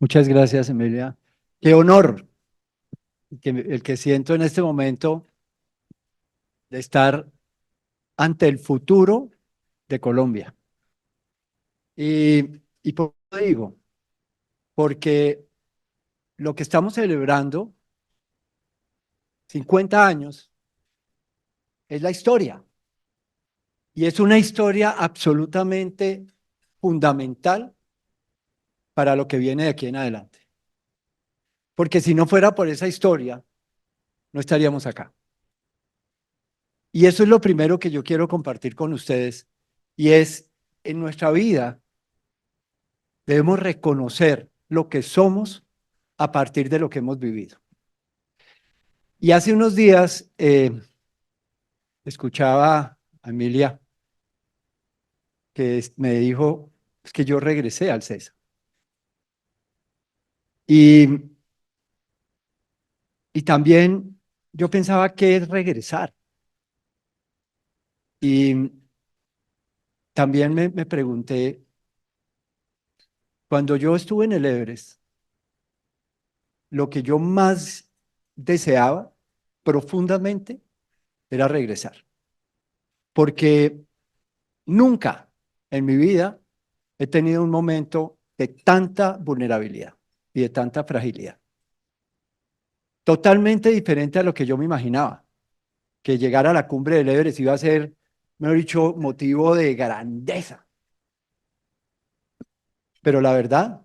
Muchas gracias, Emilia. Qué honor el que siento en este momento de estar ante el futuro de Colombia. ¿Y por qué lo digo? Porque lo que estamos celebrando, 50 años, es la historia. Y es una historia absolutamente fundamental para lo que viene de aquí en adelante. Porque si no fuera por esa historia, no estaríamos acá. Y eso es lo primero que yo quiero compartir con ustedes. Y es, en nuestra vida, debemos reconocer lo que somos a partir de lo que hemos vivido. Y hace unos días escuchaba a Emilia que me dijo, es que yo regresé al CESA. Y, y también yo pensaba que es regresar. Y también me pregunté, cuando yo estuve en el Everest, lo que yo más deseaba profundamente era regresar. Porque nunca en mi vida he tenido un momento de tanta vulnerabilidad y de tanta fragilidad. Totalmente diferente a lo que yo me imaginaba, que llegar a la cumbre del Everest iba a ser, mejor dicho, motivo de grandeza. Pero la verdad,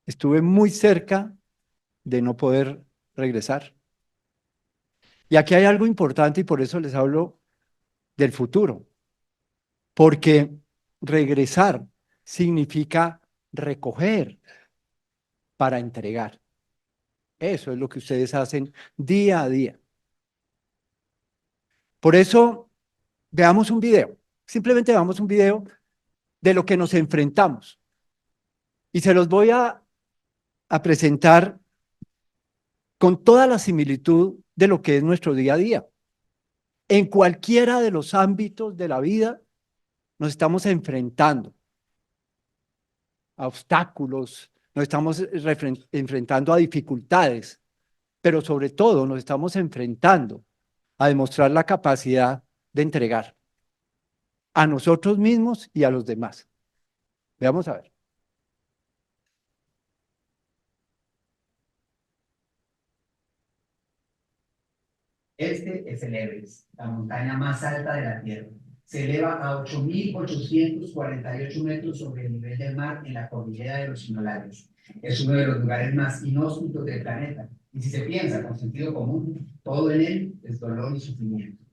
estuve muy cerca de no poder regresar. Y aquí hay algo importante y por eso les hablo del futuro, porque regresar significa recoger para entregar. Eso es lo que ustedes hacen día a día. Por eso, veamos un video. Simplemente veamos un video de lo que nos enfrentamos. Y se los voy a presentar con toda la similitud de lo que es nuestro día a día. En cualquiera de los ámbitos de la vida nos estamos enfrentando a obstáculos, nos estamos enfrentando a dificultades, pero sobre todo nos estamos enfrentando a demostrar la capacidad de entregar a nosotros mismos y a los demás. Veamos a ver. Este es el Everest, la montaña más alta de la Tierra. Se eleva a 8.848 metros sobre el nivel del mar en la cordillera de los Himalayas. Es uno de los lugares más inhóspitos del planeta. Y si se piensa con sentido común, todo en él es dolor y sufrimiento.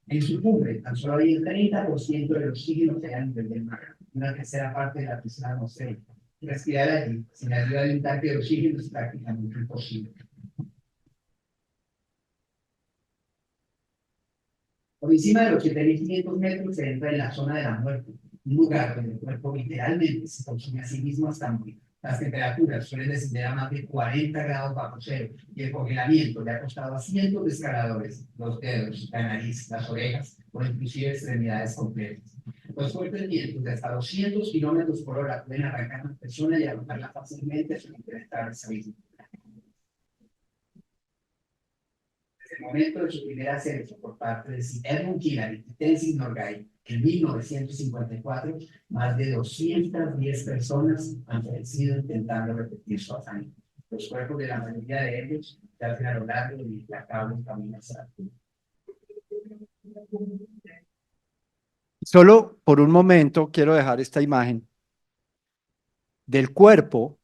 En su cumbre, tan solo hay el 30% del oxígeno que hay a nivel del mar, una tercera parte de la presión atmosférica. Respirar allí, sin la ayuda de un tanque de oxígeno, es prácticamente imposible. Por encima de los 7.500 metros se entra en la zona de la muerte, un lugar donde el cuerpo literalmente se consume a sí mismo hasta morir. Las temperaturas suelen descender a más de 40 grados bajo cero y el congelamiento le ha costado a cientos de escaladores los dedos, la nariz, las orejas o inclusive extremidades completas. Los fuertes vientos de hasta 200 kilómetros por hora pueden arrancar a una persona y arrojarla fácilmente sin enfrentar esa misma. El momento de su primer ascenso por parte de Sir Edmund Hillary y Tenzin Norgay en 1954, más de 210 personas han fallecido intentando repetir su hazaña. Los cuerpos de la mayoría de ellos yacen a lo largo del implacable camino hacia la tumba. Solo por un momento quiero dejar esta imagen del cuerpo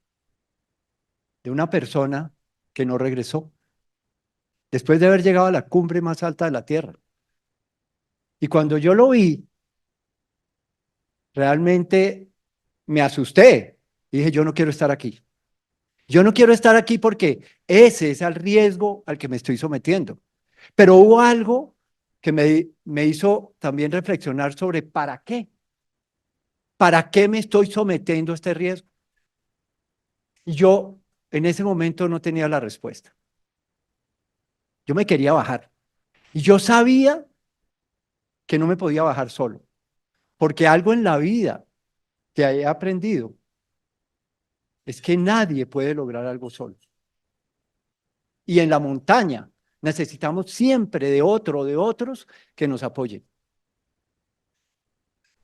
de una persona que no regresó después de haber llegado a la cumbre más alta de la Tierra. Y cuando yo lo vi, realmente me asusté. Y dije, yo no quiero estar aquí. Yo no quiero estar aquí porque ese es el riesgo al que me estoy sometiendo. Pero hubo algo que me hizo también reflexionar sobre para qué me estoy sometiendo a este riesgo. Y yo en ese momento no tenía la respuesta. Yo me quería bajar. Y yo sabía que no me podía bajar solo, porque algo en la vida que he aprendido es que nadie puede lograr algo solo. Y en la montaña necesitamos siempre de otros que nos apoyen.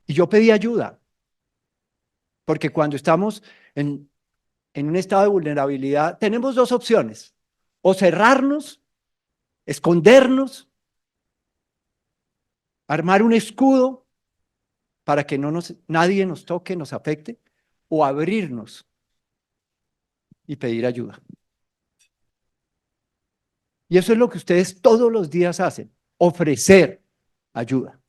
Y yo pedí ayuda, porque cuando estamos en un estado de vulnerabilidad, tenemos dos opciones: o cerrarnos, escondernos, armar un escudo para que nadie nos toque, nos afecte, o abrirnos y pedir ayuda. Y eso es lo que ustedes todos los días hacen: ofrecer ayuda.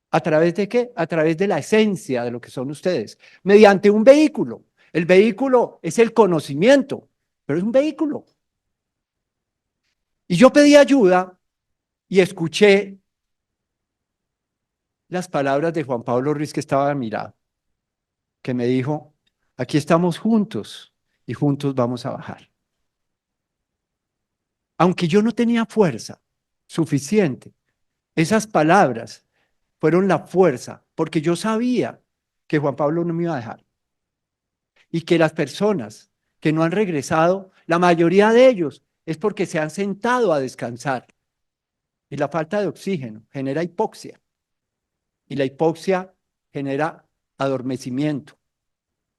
¿A través de qué? A través de la esencia de lo que son ustedes, mediante un vehículo. El vehículo es el conocimiento, pero es un vehículo. Y yo pedí ayuda y escuché las palabras de Juan Pablo Ruiz, que estaba a mi lado, que me dijo: aquí estamos juntos y juntos vamos a bajar. Aunque yo no tenía fuerza suficiente, esas palabras fueron la fuerza, porque yo sabía que Juan Pablo no me iba a dejar. Y que las personas que no han regresado, la mayoría de ellos es porque se han sentado a descansar. Y la falta de oxígeno genera hipoxia. Y la hipoxia genera adormecimiento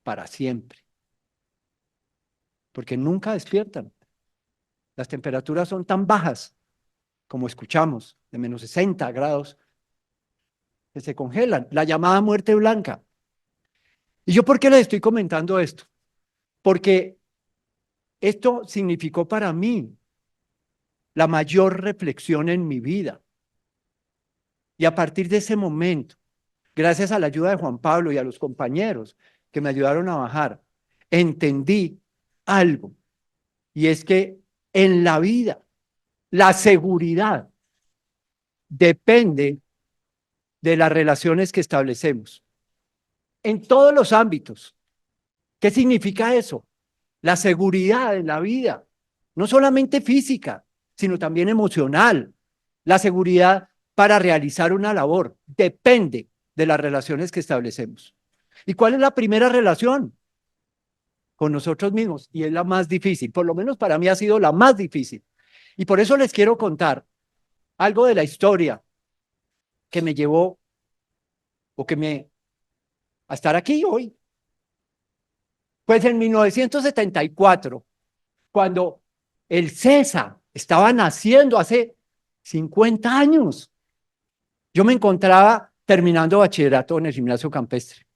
para siempre. Porque nunca despiertan. Las temperaturas son tan bajas, como escuchamos, de menos 60 grados, que se congelan. La llamada muerte blanca. ¿Y yo por qué les estoy comentando esto? Porque esto significó para mí la mayor reflexión en mi vida. Y a partir de ese momento, gracias a la ayuda de Juan Pablo y a los compañeros que me ayudaron a bajar, entendí algo. Y es que en la vida, la seguridad depende de las relaciones que establecemos. En todos los ámbitos. ¿Qué significa eso? La seguridad en la vida, no solamente física, sino también emocional. La seguridad para realizar una labor depende de las relaciones que establecemos. ¿Y cuál es la primera relación? Con nosotros mismos, y es la más difícil, por lo menos para mí ha sido la más difícil. Y por eso les quiero contar algo de la historia que me llevó a estar aquí hoy. Pues en 1974, cuando el CESA estaba naciendo hace 50 años, yo me encontraba terminando bachillerato en el gimnasio campestre.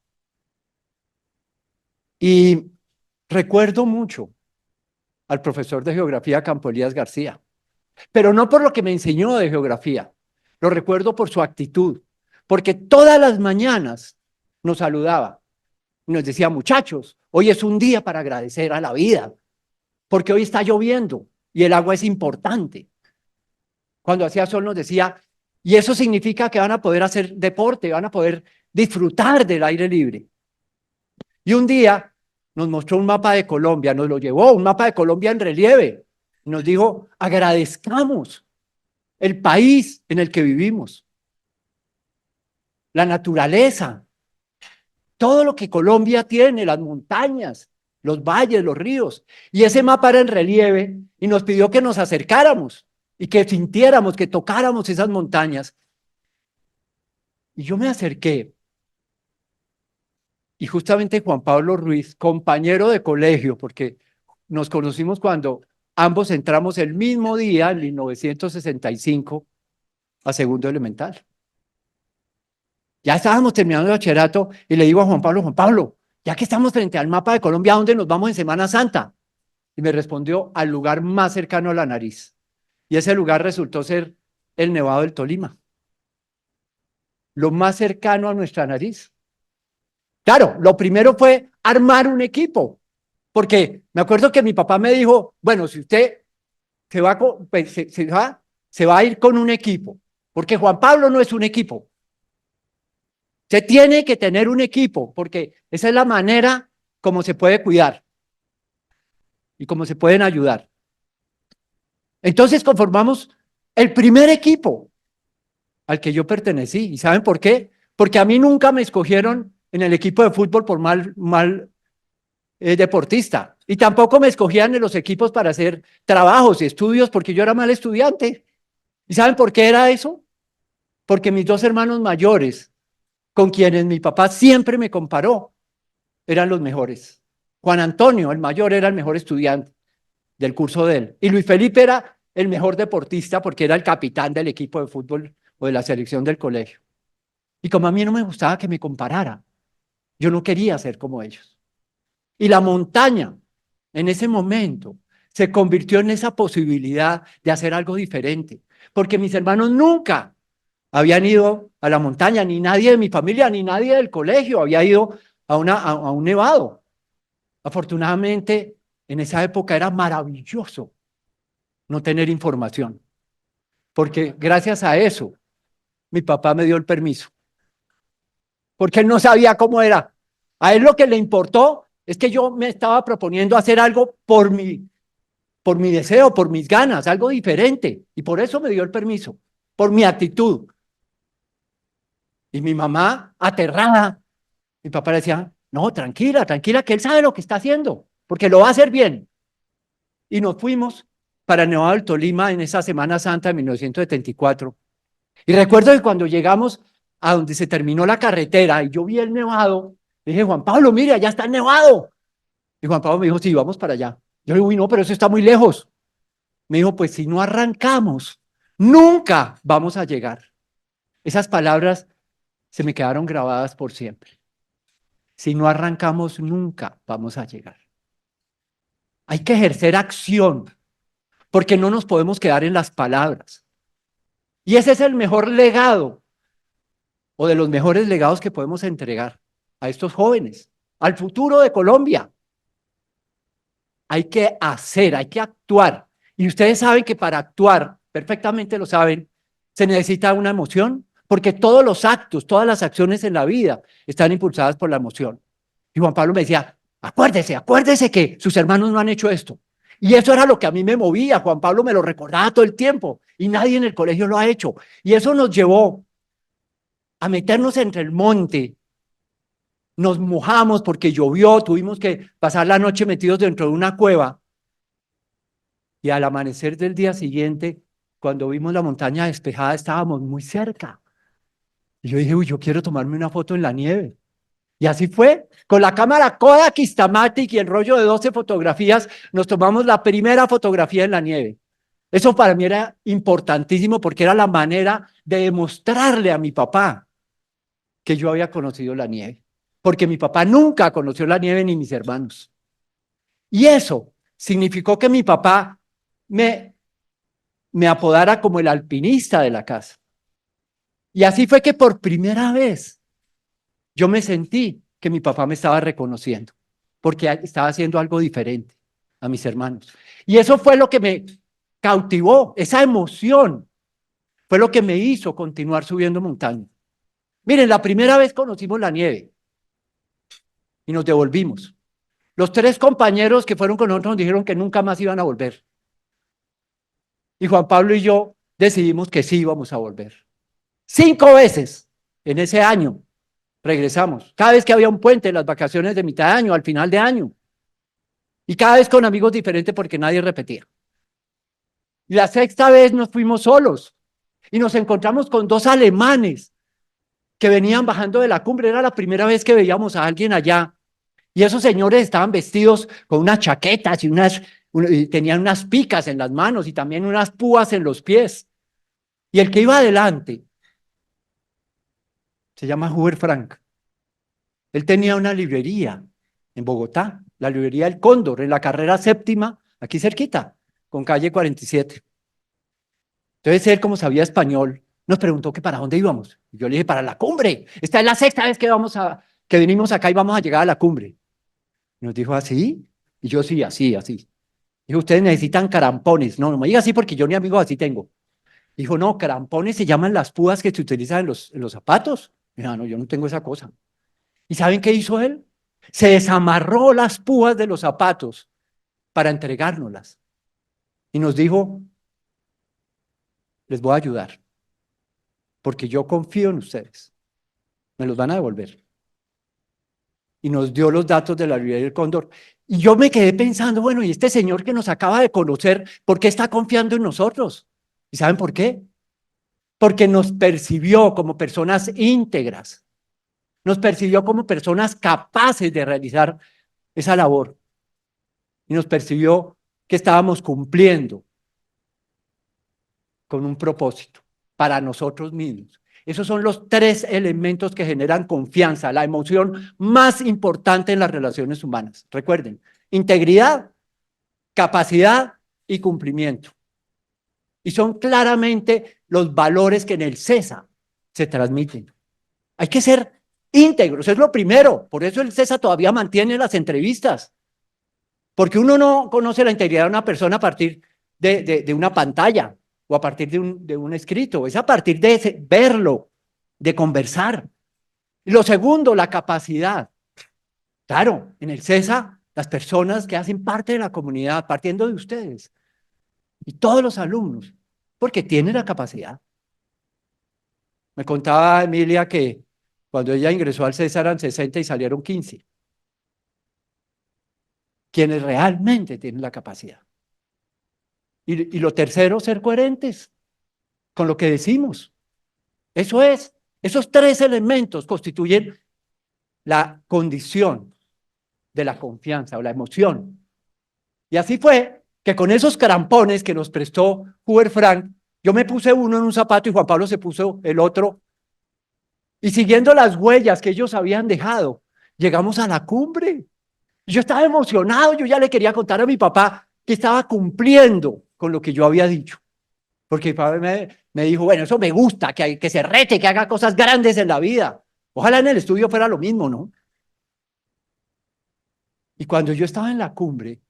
Y recuerdo mucho al profesor de geografía Campo Elías García, pero no por lo que me enseñó de geografía, lo recuerdo por su actitud, porque todas las mañanas nos saludaba y nos decía: muchachos, hoy es un día para agradecer a la vida, porque hoy está lloviendo y el agua es importante. Cuando hacía sol nos decía: y eso significa que van a poder hacer deporte, van a poder disfrutar del aire libre. Y un día nos mostró un mapa de Colombia, nos lo llevó, un mapa de Colombia en relieve. Nos dijo: agradezcamos el país en el que vivimos, la naturaleza, todo lo que Colombia tiene, las montañas, los valles, los ríos. Y ese mapa era en relieve y nos pidió que nos acercáramos y que sintiéramos, que tocáramos esas montañas. Y yo me acerqué. Y justamente Juan Pablo Ruiz, compañero de colegio, porque nos conocimos cuando ambos entramos el mismo día, en 1965, a segundo elemental. Ya estábamos terminando el bachillerato y le digo a Juan Pablo, ya que estamos frente al mapa de Colombia, ¿a dónde nos vamos en Semana Santa? Y me respondió: al lugar más cercano a la nariz. Y ese lugar resultó ser el Nevado del Tolima. Lo más cercano a nuestra nariz. Claro, lo primero fue armar un equipo, porque me acuerdo que mi papá me dijo: bueno, si usted pues, se va a ir con un equipo, porque Juan Pablo no es un equipo. Usted tiene que tener un equipo, porque esa es la manera como se puede cuidar y cómo se pueden ayudar. Entonces conformamos el primer equipo al que yo pertenecí. ¿Y saben por qué? Porque a mí nunca me escogieron en el equipo de fútbol por mal deportista. Y tampoco me escogían en los equipos para hacer trabajos y estudios porque yo era mal estudiante. ¿Y saben por qué era eso? Porque mis dos hermanos mayores, con quienes mi papá siempre me comparó, eran los mejores. Juan Antonio, el mayor, era el mejor estudiante del curso de él. Y Luis Felipe era el mejor deportista porque era el capitán del equipo de fútbol o de la selección del colegio. Y como a mí no me gustaba que me comparara, yo no quería ser como ellos. Y la montaña, en ese momento, se convirtió en esa posibilidad de hacer algo diferente. Porque mis hermanos nunca habían ido a la montaña, ni nadie de mi familia, ni nadie del colegio había ido a un nevado. Afortunadamente, en esa época era maravilloso no tener información, porque gracias a eso mi papá me dio el permiso, porque él no sabía cómo era. A él lo que le importó es que yo me estaba proponiendo hacer algo por mi deseo, por mis ganas, algo diferente, y por eso me dio el permiso, por mi actitud. Y mi mamá, aterrada, mi papá le decía, no, tranquila, tranquila, que él sabe lo que está haciendo, porque lo va a hacer bien. Y nos fuimos para el Nevado del Tolima en esa Semana Santa de 1974. Y recuerdo que cuando llegamos a donde se terminó la carretera y yo vi el nevado, le dije, Juan Pablo, mire, allá está el nevado. Y Juan Pablo me dijo, sí, vamos para allá. Yo le digo, uy, no, pero eso está muy lejos. Me dijo, pues si no arrancamos, nunca vamos a llegar. Esas palabras se me quedaron grabadas por siempre. Si no arrancamos, nunca vamos a llegar. Hay que ejercer acción, porque no nos podemos quedar en las palabras. Y ese es el mejor legado, o de los mejores legados que podemos entregar a estos jóvenes, al futuro de Colombia. Hay que hacer, hay que actuar. Y ustedes saben que para actuar, perfectamente lo saben, se necesita una emoción, porque todos los actos, todas las acciones en la vida están impulsadas por la emoción. Y Juan Pablo me decía, acuérdese, acuérdese que sus hermanos no han hecho esto. Y eso era lo que a mí me movía. Juan Pablo me lo recordaba todo el tiempo y nadie en el colegio lo ha hecho. Y eso nos llevó a meternos entre el monte. Nos mojamos porque llovió, tuvimos que pasar la noche metidos dentro de una cueva. Y al amanecer del día siguiente, cuando vimos la montaña despejada, estábamos muy cerca. Y yo dije, uy, yo quiero tomarme una foto en la nieve. Y así fue, con la cámara Kodak Instamatic y el rollo de 12 fotografías, nos tomamos la primera fotografía en la nieve. Eso para mí era importantísimo porque era la manera de demostrarle a mi papá que yo había conocido la nieve, porque mi papá nunca conoció la nieve ni mis hermanos. Y eso significó que mi papá me, me apodara como el alpinista de la casa. Y así fue que por primera vez yo me sentí que mi papá me estaba reconociendo, porque estaba haciendo algo diferente a mis hermanos. Y eso fue lo que me cautivó, esa emoción fue lo que me hizo continuar subiendo montañas. Miren, la primera vez conocimos la nieve y nos devolvimos. Los tres compañeros que fueron con nosotros nos dijeron que nunca más iban a volver. Y Juan Pablo y yo decidimos que sí íbamos a volver. 5 veces en ese año regresamos. Cada vez que había un puente, en las vacaciones de mitad de año, al final de año. Y cada vez con amigos diferentes porque nadie repetía. Y la sexta vez nos fuimos solos y nos encontramos con dos alemanes que venían bajando de la cumbre. Era la primera vez que veíamos a alguien allá. Y esos señores estaban vestidos con unas chaquetas y tenían unas picas en las manos y también unas púas en los pies. Y el que iba adelante se llama Hubert Frank. Él tenía una librería en Bogotá, la librería El Cóndor, en la carrera séptima, aquí cerquita, con calle 47. Entonces él, como sabía español, nos preguntó que para dónde íbamos. Y yo le dije, para la cumbre. Esta es la sexta vez que venimos acá y vamos a llegar a la cumbre. Y nos dijo, ¿así? Y yo, sí, así, así. Dijo, ustedes necesitan carampones. No, no me diga así porque yo ni amigos así tengo. Dijo, no, carampones se llaman las púas que se utilizan en los zapatos. Mira, no, yo no tengo esa cosa. ¿Y saben qué hizo él? Se desamarró las púas de los zapatos para entregárnoslas. Y nos dijo, les voy a ayudar, porque yo confío en ustedes. Me los van a devolver. y nos dio los datos de la librería del Cóndor. Y yo me quedé pensando, bueno, ¿y este señor que nos acaba de conocer, por qué está confiando en nosotros? ¿Y saben por qué? Porque nos percibió como personas íntegras, nos percibió como personas capaces de realizar esa labor y nos percibió que estábamos cumpliendo con un propósito para nosotros mismos. Esos son los tres elementos que generan confianza, la emoción más importante en las relaciones humanas. Recuerden, integridad, capacidad y cumplimiento. Y son claramente los valores que en el CESA se transmiten. Hay que ser íntegros, es lo primero. Por eso el CESA todavía mantiene las entrevistas. Porque uno no conoce la integridad de una persona a partir de una pantalla o a partir de un escrito. Es a partir de verlo, de conversar. Y lo segundo, la capacidad. Claro, en el CESA, las personas que hacen parte de la comunidad, partiendo de ustedes, y todos los alumnos, porque tienen la capacidad. Me contaba Emilia que cuando ella ingresó al CESA eran 60 y salieron 15. Quienes realmente tienen la capacidad. Y lo tercero, ser coherentes con lo que decimos. Eso es, esos tres elementos constituyen la condición de la confianza o la emoción. Y así fue que con esos crampones que nos prestó Hubert Frank, yo me puse uno en un zapato y Juan Pablo se puso el otro. Y siguiendo las huellas que ellos habían dejado, llegamos a la cumbre. Yo estaba emocionado, yo ya le quería contar a mi papá que estaba cumpliendo con lo que yo había dicho. Porque mi papá me dijo, bueno, eso me gusta, que se rete, que haga cosas grandes en la vida. Ojalá en el estudio fuera lo mismo, ¿no? Y cuando yo estaba en la cumbre,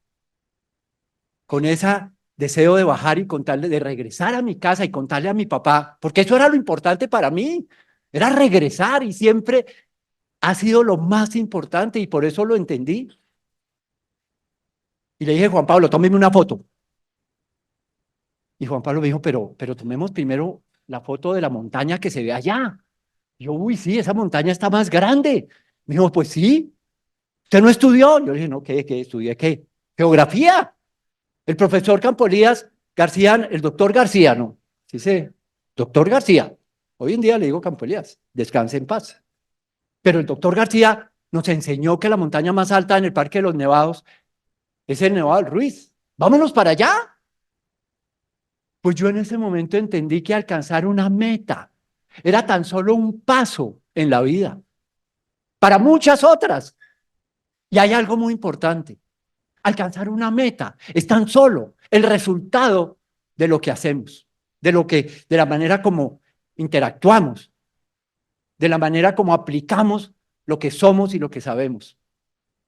con ese deseo de bajar y contarle, de regresar a mi casa y contarle a mi papá, porque eso era lo importante para mí, era regresar y siempre ha sido lo más importante y por eso lo entendí. Y le dije, Juan Pablo, tómeme una foto. Y Juan Pablo me dijo, pero tomemos primero la foto de la montaña que se ve allá. Y yo, uy, sí, esa montaña está más grande. Me dijo, pues sí. ¿Usted no estudió? Yo le dije, no, ¿qué estudié? ¿Qué? Geografía. El profesor Campolías García, el doctor García, ¿no? Sí, sí, doctor García. Hoy en día le digo Campolías, descanse en paz. Pero el doctor García nos enseñó que la montaña más alta en el Parque de los Nevados es el Nevado del Ruiz. Vámonos para allá. Pues yo en ese momento entendí que alcanzar una meta era tan solo un paso en la vida, para muchas otras. Y hay algo muy importante. Alcanzar una meta es tan solo el resultado de lo que hacemos, de la manera como interactuamos, de la manera como aplicamos lo que somos y lo que sabemos.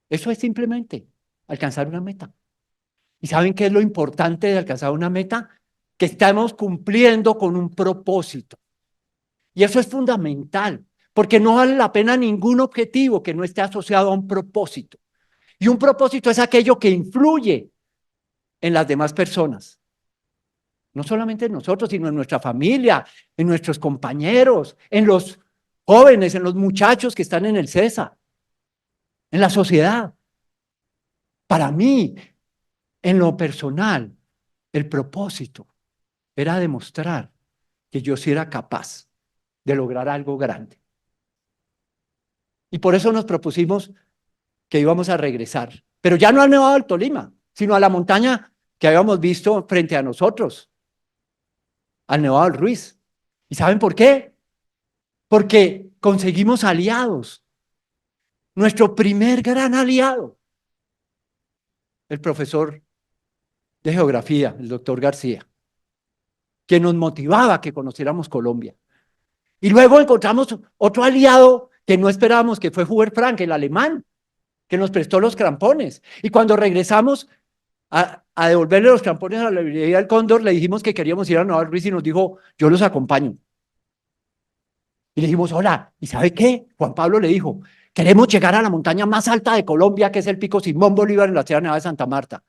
Eso es simplemente alcanzar una meta. ¿Y saben qué es lo importante de alcanzar una meta? Que estamos cumpliendo con un propósito. Y eso es fundamental, porque no vale la pena ningún objetivo que no esté asociado a un propósito. Y un propósito es aquello que influye en las demás personas. No solamente en nosotros, sino en nuestra familia, en nuestros compañeros, en los jóvenes, en los muchachos que están en el CESA, en la sociedad. Para mí, en lo personal, el propósito era demostrar que yo sí era capaz de lograr algo grande. Y por eso nos propusimos que íbamos a regresar, pero ya no al Nevado del Tolima, sino a la montaña que habíamos visto frente a nosotros, al Nevado del Ruiz. ¿Y saben por qué? Porque conseguimos aliados. Nuestro primer gran aliado, el profesor de geografía, el doctor García, que nos motivaba a que conociéramos Colombia. Y luego encontramos otro aliado que no esperábamos, que fue Hubert Frank, el alemán, que nos prestó los crampones. Y cuando regresamos a devolverle los crampones a la librería del Cóndor, le dijimos que queríamos ir a Nevado del Ruiz y nos dijo, yo los acompaño. Y le dijimos, hola, ¿y sabe qué? Juan Pablo le dijo, queremos llegar a la montaña más alta de Colombia, que es el Pico Simón Bolívar en la Sierra Nevada de Santa Marta.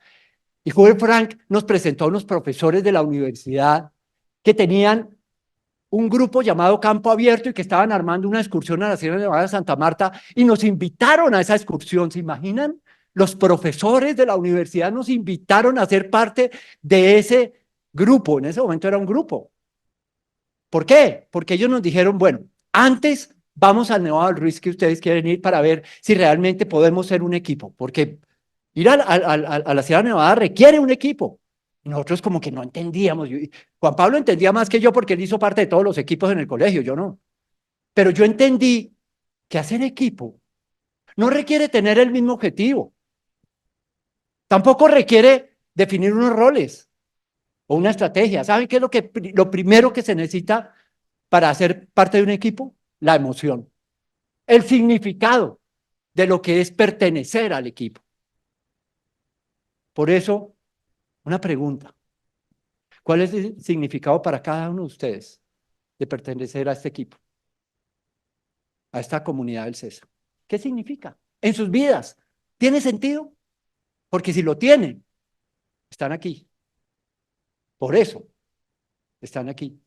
Y Hubert Frank nos presentó a unos profesores de la universidad que tenían un grupo llamado Campo Abierto y que estaban armando una excursión a la Sierra Nevada de Santa Marta y nos invitaron a esa excursión. ¿Se imaginan? Los profesores de la universidad nos invitaron a ser parte de ese grupo. En ese momento era un grupo. ¿Por qué? Porque ellos nos dijeron, bueno, antes vamos al Nevado del Ruiz que ustedes quieren ir para ver si realmente podemos ser un equipo, porque ir a la Sierra Nevada requiere un equipo. Y nosotros como que no entendíamos. Juan Pablo entendía más que yo porque él hizo parte de todos los equipos en el colegio, yo no. Pero yo entendí que hacer equipo no requiere tener el mismo objetivo. Tampoco requiere definir unos roles o una estrategia. ¿Saben qué es lo primero que se necesita para ser parte de un equipo? La emoción, el significado de lo que es pertenecer al equipo. Por eso, una pregunta. ¿Cuál es el significado para cada uno de ustedes de pertenecer a este equipo, a esta comunidad del César? ¿Qué significa en sus vidas? ¿Tiene sentido? Porque si lo tienen, están aquí. Por eso están aquí.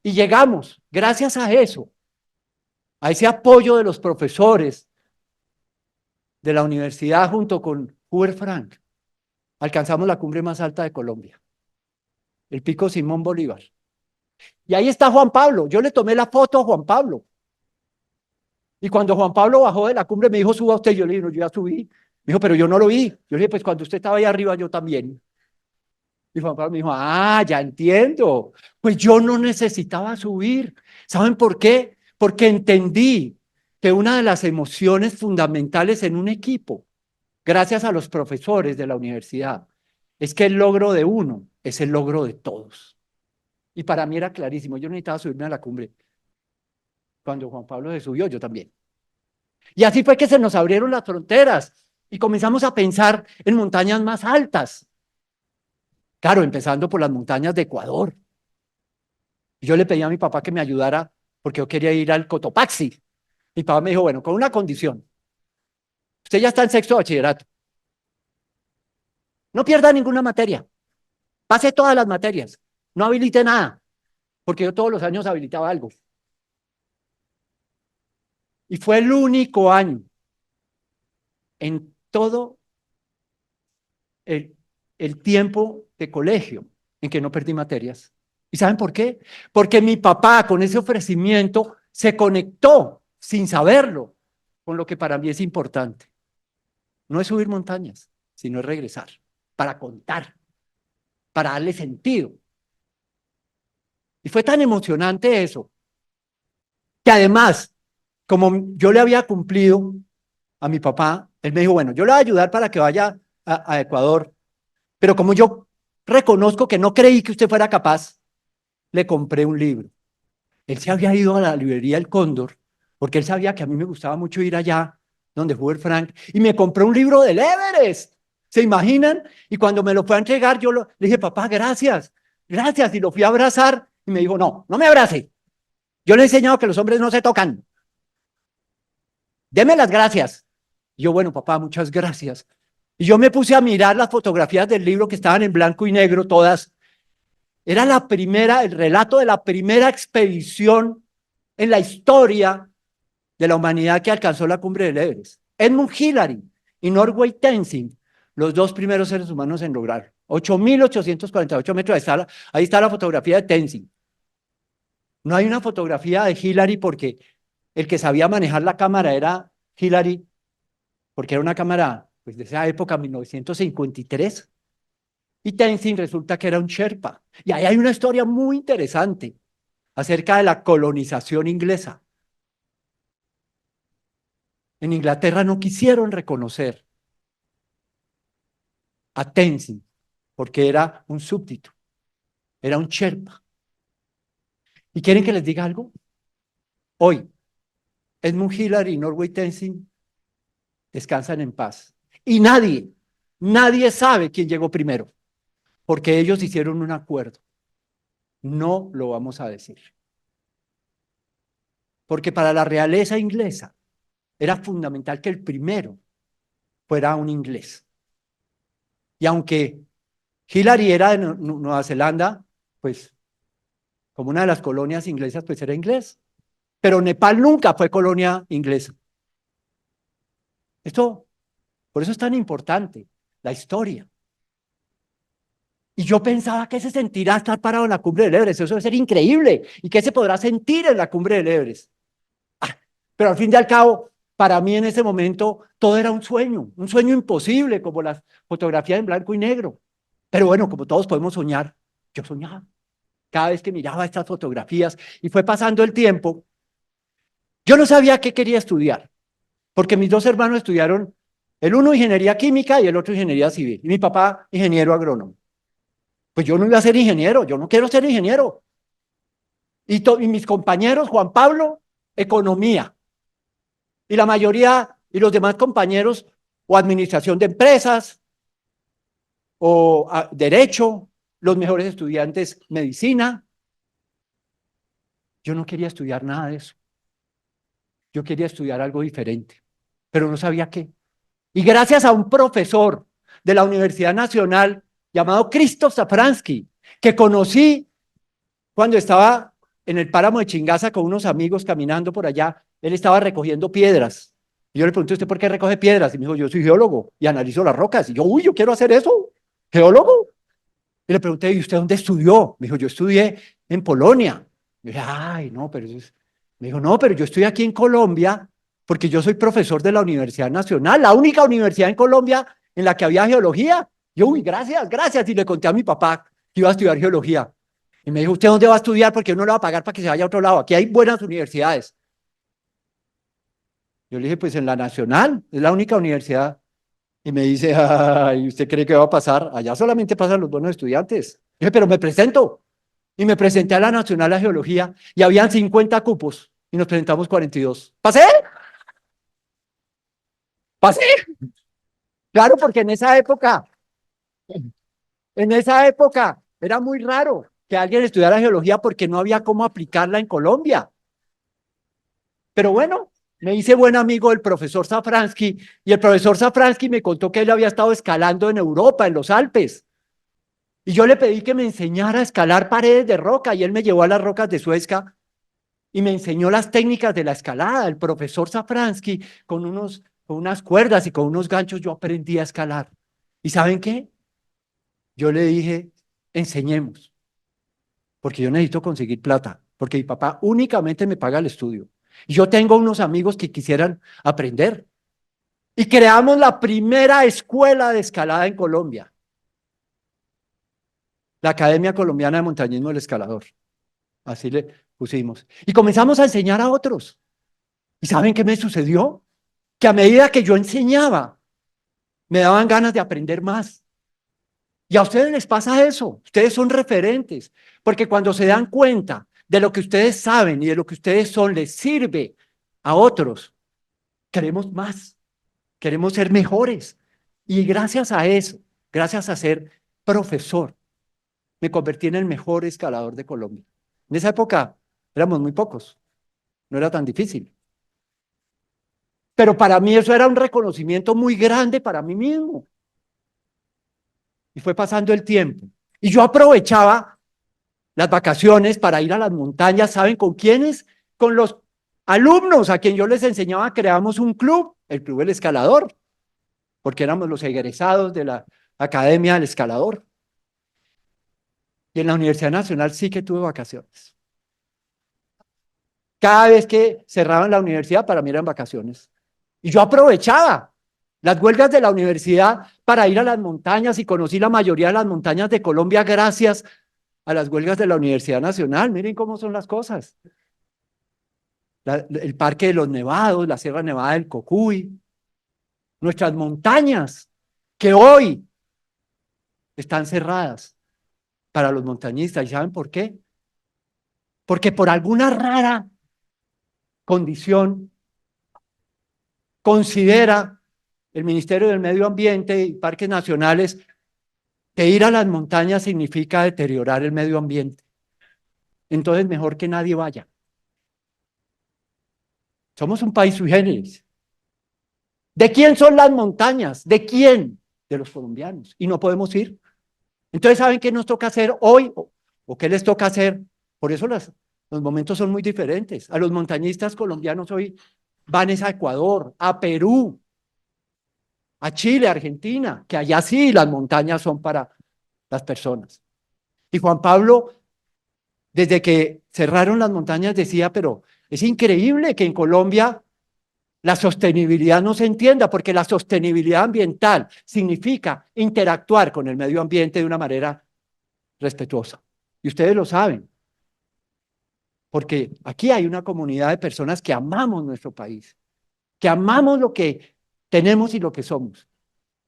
Y llegamos, gracias a eso, a ese apoyo de los profesores de la universidad junto con Hubert Frank, alcanzamos la cumbre más alta de Colombia, el Pico Simón Bolívar. Y ahí está Juan Pablo. Yo le tomé la foto a Juan Pablo. Y cuando Juan Pablo bajó de la cumbre me dijo, suba usted. Yo le dije, no, yo ya subí. Me dijo, pero yo no lo vi. Yo le dije, pues cuando usted estaba ahí arriba, yo también. Y Juan Pablo me dijo, ah, ya entiendo. Pues yo no necesitaba subir. ¿Saben por qué? Porque entendí que una de las emociones fundamentales en un equipo, gracias a los profesores de la universidad, es que el logro de uno es el logro de todos. Y para mí era clarísimo, yo necesitaba subirme a la cumbre. Cuando Juan Pablo se subió, yo también. Y así fue que se nos abrieron las fronteras y comenzamos a pensar en montañas más altas. Claro, empezando por las montañas de Ecuador. Yo le pedí a mi papá que me ayudara porque yo quería ir al Cotopaxi. Mi papá me dijo, bueno, con una condición. Usted ya está en sexto de bachillerato. No pierda ninguna materia. Pase todas las materias. No habilite nada, porque yo todos los años habilitaba algo. Y fue el único año en todo el, el tiempo de colegio en que no perdí materias. ¿Y saben por qué? Porque mi papá con ese ofrecimiento se conectó sin saberlo con lo que para mí es importante. No es subir montañas, sino es regresar para contar, para darle sentido. Y fue tan emocionante eso, que además, como yo le había cumplido a mi papá, él me dijo, bueno, yo le voy a ayudar para que vaya a Ecuador, pero como yo reconozco que no creí que usted fuera capaz, le compré un libro. Él se había ido a la librería El Cóndor, porque él sabía que a mí me gustaba mucho ir allá, donde Hubert Frank, y me compró un libro del Everest. ¿Se imaginan? Y cuando me lo fue a entregar, le dije, papá, gracias, gracias, y lo fui a abrazar, y me dijo, no, no me abrace. Yo le he enseñado que los hombres no se tocan. Deme las gracias. Y yo, bueno, papá, muchas gracias. Y yo me puse a mirar las fotografías del libro que estaban en blanco y negro todas. Era la primera, el relato de la primera expedición en la historia de la humanidad que alcanzó la cumbre del Everest. Edmund Hillary y Norway Tenzing, los dos primeros seres humanos en lograr. 8.848 metros. Ahí está la fotografía de Tenzing. No hay una fotografía de Hillary porque el que sabía manejar la cámara era Hillary, porque era una cámara pues, de esa época, 1953. Y Tenzing resulta que era un Sherpa. Y ahí hay una historia muy interesante acerca de la colonización inglesa. En Inglaterra no quisieron reconocer a Tenzing porque era un súbdito, era un Sherpa. ¿Y quieren que les diga algo? Hoy, Edmund Hillary y Norway Tenzing descansan en paz. Y nadie sabe quién llegó primero, porque ellos hicieron un acuerdo. No lo vamos a decir. Porque para la realeza inglesa era fundamental que el primero fuera un inglés. Y aunque Hillary era de Nueva Zelanda, pues como una de las colonias inglesas, pues era inglés. Pero Nepal nunca fue colonia inglesa. Esto, por eso es tan importante la historia. Y yo pensaba que se sentirá estar parado en la cumbre del Everest, eso debe ser increíble. ¿Y qué se podrá sentir en la cumbre del Everest? Ah, pero al fin y al cabo, para mí en ese momento todo era un sueño imposible, como las fotografías en blanco y negro. Pero bueno, como todos podemos soñar, yo soñaba cada vez que miraba estas fotografías y fue pasando el tiempo. Yo no sabía qué quería estudiar, porque mis dos hermanos estudiaron, el uno ingeniería química y el otro ingeniería civil, y mi papá ingeniero agrónomo. Pues yo no iba a ser ingeniero, yo no quiero ser ingeniero. Y mis compañeros, Juan Pablo, economía. Y la mayoría, y los demás compañeros, o administración de empresas, o derecho, los mejores estudiantes, medicina. Yo no quería estudiar nada de eso. Yo quería estudiar algo diferente, pero no sabía qué. Y gracias a un profesor de la Universidad Nacional llamado Krzysztof Safransky, que conocí cuando estaba en el páramo de Chingaza con unos amigos caminando por allá, él estaba recogiendo piedras. Y yo le pregunté, ¿usted por qué recoge piedras? Y me dijo, yo soy geólogo y analizo las rocas. Y yo, uy, yo quiero hacer eso, geólogo. Y le pregunté, ¿y usted dónde estudió? Me dijo, yo estudié en Polonia. Y yo dije, ay, no, pero eso es... Me dijo, no, pero yo estoy aquí en Colombia porque yo soy profesor de la Universidad Nacional, la única universidad en Colombia en la que había geología. Yo, uy, gracias, gracias. Y le conté a mi papá que iba a estudiar geología. Y me dijo, ¿usted dónde va a estudiar? Porque uno le va a pagar para que se vaya a otro lado. Aquí hay buenas universidades. Yo le dije, pues en la Nacional, es la única universidad. Y me dice, ay, ¿usted cree que va a pasar? Allá solamente pasan los buenos estudiantes. Yo dije, pero me presento. Y me presenté a la Nacional de Geología y habían 50 cupos y nos presentamos 42. ¿Pasé? ¿Pasé? Claro, porque en esa época era muy raro que alguien estudiara geología porque no había cómo aplicarla en Colombia. Pero bueno, me hice buen amigo del profesor Safransky y el profesor Safransky me contó que él había estado escalando en Europa, en los Alpes. Y yo le pedí que me enseñara a escalar paredes de roca y él me llevó a las rocas de Suezca y me enseñó las técnicas de la escalada. El profesor Safransky con unas cuerdas y con unos ganchos yo aprendí a escalar. ¿Y saben qué? Yo le dije, enseñemos, porque yo necesito conseguir plata, porque mi papá únicamente me paga el estudio. Y yo tengo unos amigos que quisieran aprender. Y creamos la primera escuela de escalada en Colombia, la Academia Colombiana de Montañismo del Escalador. Así le pusimos. Y comenzamos a enseñar a otros. ¿Y saben qué me sucedió? Que a medida que yo enseñaba, me daban ganas de aprender más. Y a ustedes les pasa eso. Ustedes son referentes, porque cuando se dan cuenta de lo que ustedes saben y de lo que ustedes son, les sirve a otros. Queremos más, queremos ser mejores. Y gracias a eso, gracias a ser profesor, me convertí en el mejor escalador de Colombia. En esa época éramos muy pocos, no era tan difícil. Pero para mí eso era un reconocimiento muy grande para mí mismo. Y fue pasando el tiempo. Y yo aprovechaba las vacaciones para ir a las montañas, ¿saben con quiénes? Con los alumnos a quien yo les enseñaba, creamos un club, el Club del Escalador, porque éramos los egresados de la Academia del Escalador. Y en la Universidad Nacional sí que tuve vacaciones. Cada vez que cerraban la universidad, para mí eran vacaciones. Y yo aprovechaba las huelgas de la universidad para ir a las montañas y conocí la mayoría de las montañas de Colombia gracias a las huelgas de la Universidad Nacional. Miren cómo son las cosas. El Parque de los Nevados, la Sierra Nevada del Cocuy, nuestras montañas que hoy están cerradas para los montañistas. ¿Y saben por qué? Porque por alguna rara condición considera el Ministerio del Medio Ambiente y Parques Nacionales que ir a las montañas significa deteriorar el medio ambiente. Entonces, mejor que nadie vaya. Somos un país sui generis. ¿De quién son las montañas? ¿De quién? De los colombianos. Y no podemos ir. Entonces, ¿saben qué nos toca hacer hoy? ¿O qué les toca hacer Por eso los momentos son muy diferentes. A los montañistas colombianos hoy van es a Ecuador, a Perú, a Chile, a Argentina, que allá sí las montañas son para las personas. Y Juan Pablo, desde que cerraron las montañas, decía, pero es increíble que en Colombia la sostenibilidad no se entienda, porque la sostenibilidad ambiental significa interactuar con el medio ambiente de una manera respetuosa. Y ustedes lo saben, porque aquí hay una comunidad de personas que amamos nuestro país, que amamos lo que tenemos y lo que somos.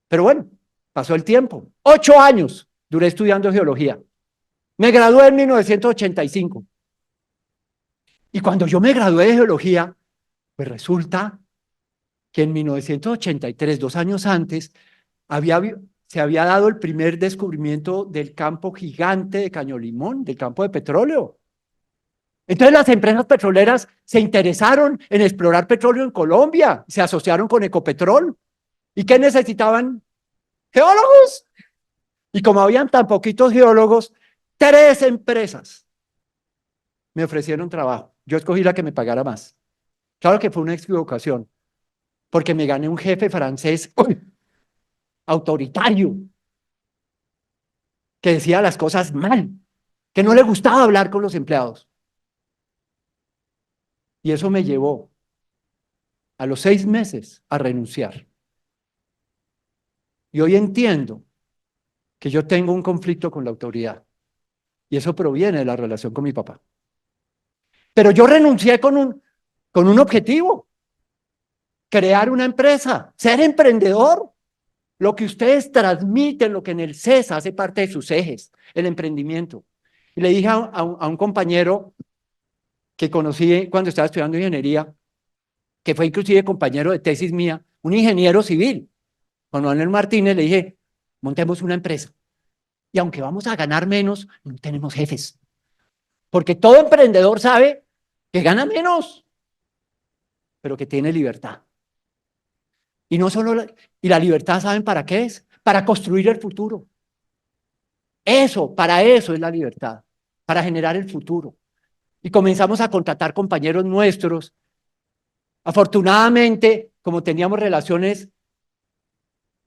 Pero bueno, pasó el tiempo. 8 años duré estudiando geología. Me gradué en 1985. Y cuando yo me gradué de geología, pues resulta que en 1983, 2 años antes, se había dado el primer descubrimiento del campo gigante de Caño Limón, del campo de petróleo. Entonces las empresas petroleras se interesaron en explorar petróleo en Colombia, se asociaron con Ecopetrol. ¿Y qué necesitaban? Geólogos. Y como habían tan poquitos geólogos, 3 empresas me ofrecieron trabajo. Yo escogí la que me pagara más. Claro que fue una equivocación, porque me gané un jefe francés autoritario, que decía las cosas mal, que no le gustaba hablar con los empleados. Y eso me llevó a los 6 meses a renunciar. Y hoy entiendo que yo tengo un conflicto con la autoridad. Y eso proviene de la relación con mi papá. Pero yo renuncié con un objetivo: crear una empresa, ser emprendedor. Lo que ustedes transmiten, lo que en el CESA hace parte de sus ejes, el emprendimiento. Y le dije a un compañero que conocí cuando estaba estudiando ingeniería, que fue inclusive compañero de tesis mía, un ingeniero civil, Juan Manuel Martínez, le dije, montemos una empresa. Y aunque vamos a ganar menos, no tenemos jefes. Porque todo emprendedor sabe que gana menos, pero que tiene libertad. Y no solo y la libertad, ¿saben para qué es? Para construir el futuro. Eso, para eso es la libertad, para generar el futuro. Y comenzamos a contratar compañeros nuestros. Afortunadamente, como teníamos relaciones,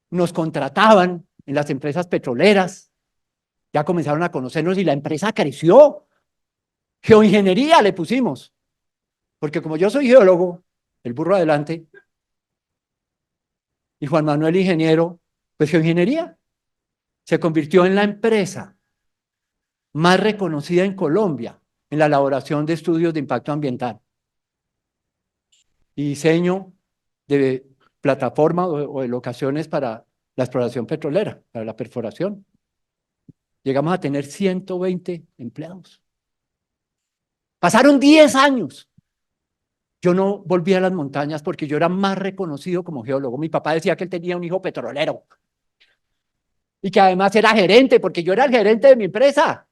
nos contrataban en las empresas petroleras, ya comenzaron a conocernos y la empresa creció. Geoingeniería le pusimos, porque como yo soy geólogo, el burro adelante, y Juan Manuel ingeniero, pues geoingeniería se convirtió en la empresa más reconocida en Colombia en la elaboración de estudios de impacto ambiental y diseño de plataformas o de locaciones para la exploración petrolera, para la perforación. Llegamos a tener 120 empleados. Pasaron 10 años. Yo no volví a las montañas porque yo era más reconocido como geólogo. Mi papá decía que él tenía un hijo petrolero y que además era gerente, porque yo era el gerente de mi empresa.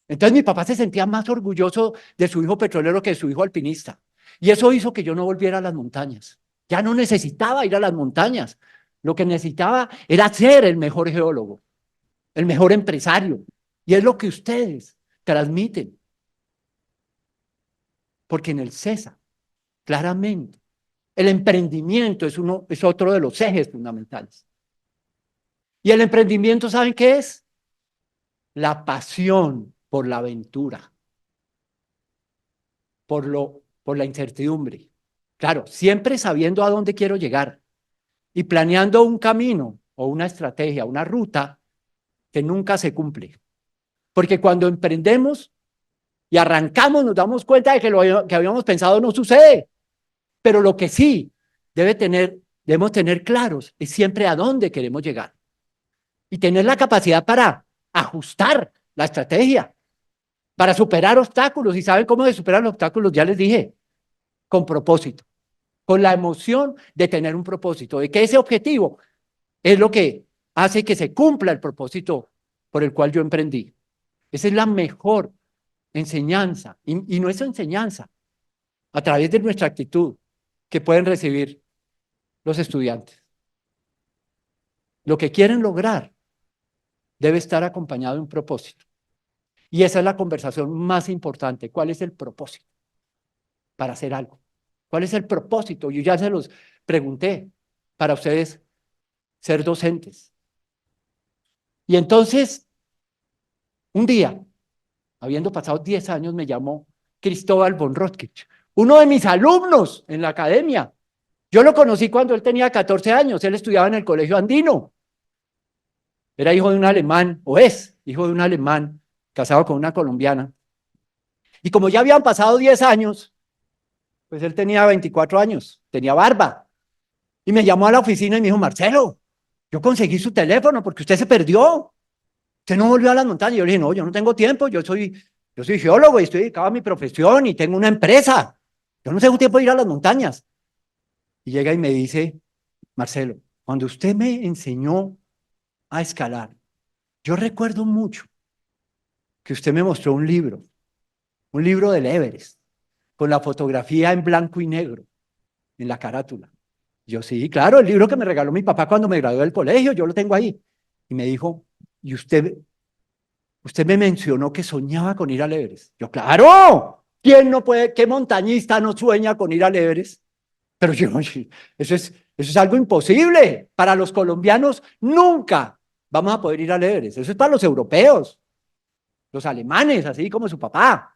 Entonces mi papá se sentía más orgulloso de su hijo petrolero que de su hijo alpinista. Y eso hizo que yo no volviera a las montañas. Ya no necesitaba ir a las montañas. Lo que necesitaba era ser el mejor geólogo, el mejor empresario. Y es lo que ustedes transmiten. Porque en el CESA, claramente, el emprendimiento es otro de los ejes fundamentales. Y el emprendimiento, ¿saben qué es? La pasión por la aventura, por la incertidumbre. Claro, siempre sabiendo a dónde quiero llegar y planeando un camino o una estrategia, una ruta que nunca se cumple. Porque cuando emprendemos y arrancamos nos damos cuenta de que lo que habíamos pensado no sucede. Pero lo que sí debemos tener claros es siempre a dónde queremos llegar y tener la capacidad para ajustar la estrategia, para superar obstáculos. ¿Y saben cómo se superan los obstáculos? Ya les dije, con propósito, con la emoción de tener un propósito, de que ese objetivo es lo que hace que se cumpla el propósito por el cual yo emprendí. Esa es la mejor enseñanza, y no es enseñanza, a través de nuestra actitud que pueden recibir los estudiantes. Lo que quieren lograr debe estar acompañado de un propósito. Y esa es la conversación más importante. ¿Cuál es el propósito para hacer algo? ¿Cuál es el propósito? Yo ya se los pregunté para ustedes ser docentes. Y entonces, un día, habiendo pasado 10 años, me llamó Cristóbal von Rothkirch, uno de mis alumnos en la academia. Yo lo conocí cuando él tenía 14 años, él estudiaba en el colegio andino. Era hijo de un alemán, o es hijo de un alemán, casado con una colombiana. Y como ya habían pasado 10 años, pues él tenía 24 años, tenía barba. Y me llamó a la oficina y me dijo, Marcelo, yo conseguí su teléfono porque usted se perdió. Usted no volvió a las montañas. Yo le dije, no, yo no tengo tiempo, yo soy geólogo y estoy dedicado a mi profesión y tengo una empresa. Yo no tengo tiempo de ir a las montañas. Y llega y me dice, Marcelo, cuando usted me enseñó a escalar, yo recuerdo mucho que usted me mostró un libro del Everest, con la fotografía en blanco y negro, en la carátula. Yo sí, claro, el libro que me regaló mi papá cuando me gradué del colegio, yo lo tengo ahí. Y me dijo, ¿y usted me mencionó que soñaba con ir al Everest? Yo, claro, ¿quién no puede, qué montañista no sueña con ir al Everest? Pero yo, eso es algo imposible. Para los colombianos nunca vamos a poder ir al Everest. Eso es para los europeos, los alemanes, así como su papá,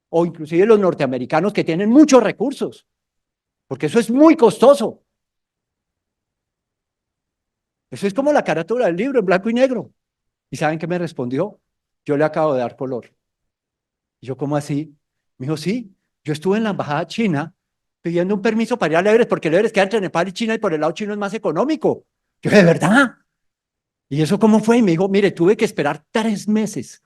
o inclusive los norteamericanos que tienen muchos recursos, porque eso es muy costoso. Eso es como la carátula del libro en blanco y negro. ¿Y saben qué me respondió? Yo le acabo de dar color. Y yo, ¿cómo así? Me dijo, sí, yo estuve en la embajada china pidiendo un permiso para ir al Everest, porque el Everest queda entre Nepal y China y por el lado chino es más económico. Yo, ¿de verdad? ¿Y eso cómo fue? Y me dijo, mire, tuve que esperar 3 meses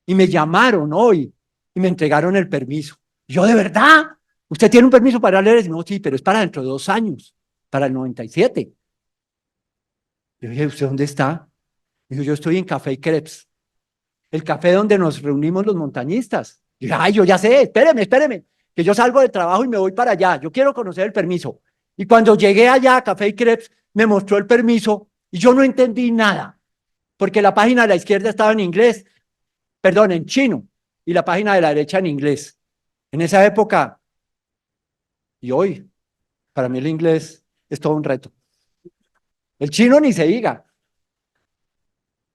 y me llamaron hoy y me entregaron el permiso. Yo, ¿de verdad? ¿Usted tiene un permiso para ir al Everest? Y me dijo, sí, pero es para dentro de 2 años, para el 97. Yo dije, ¿usted dónde está? Me dijo, yo estoy en Café y Crepes, el café donde nos reunimos los montañistas. Y dije, ay, yo ya sé, espéreme, que yo salgo del trabajo y me voy para allá, yo quiero conocer el permiso. Y cuando llegué allá a Café y Crepes, me mostró el permiso y yo no entendí nada, porque la página de la izquierda estaba en inglés, perdón, en chino, y la página de la derecha en inglés. En esa época, y hoy, para mí el inglés es todo un reto. El chino ni se diga.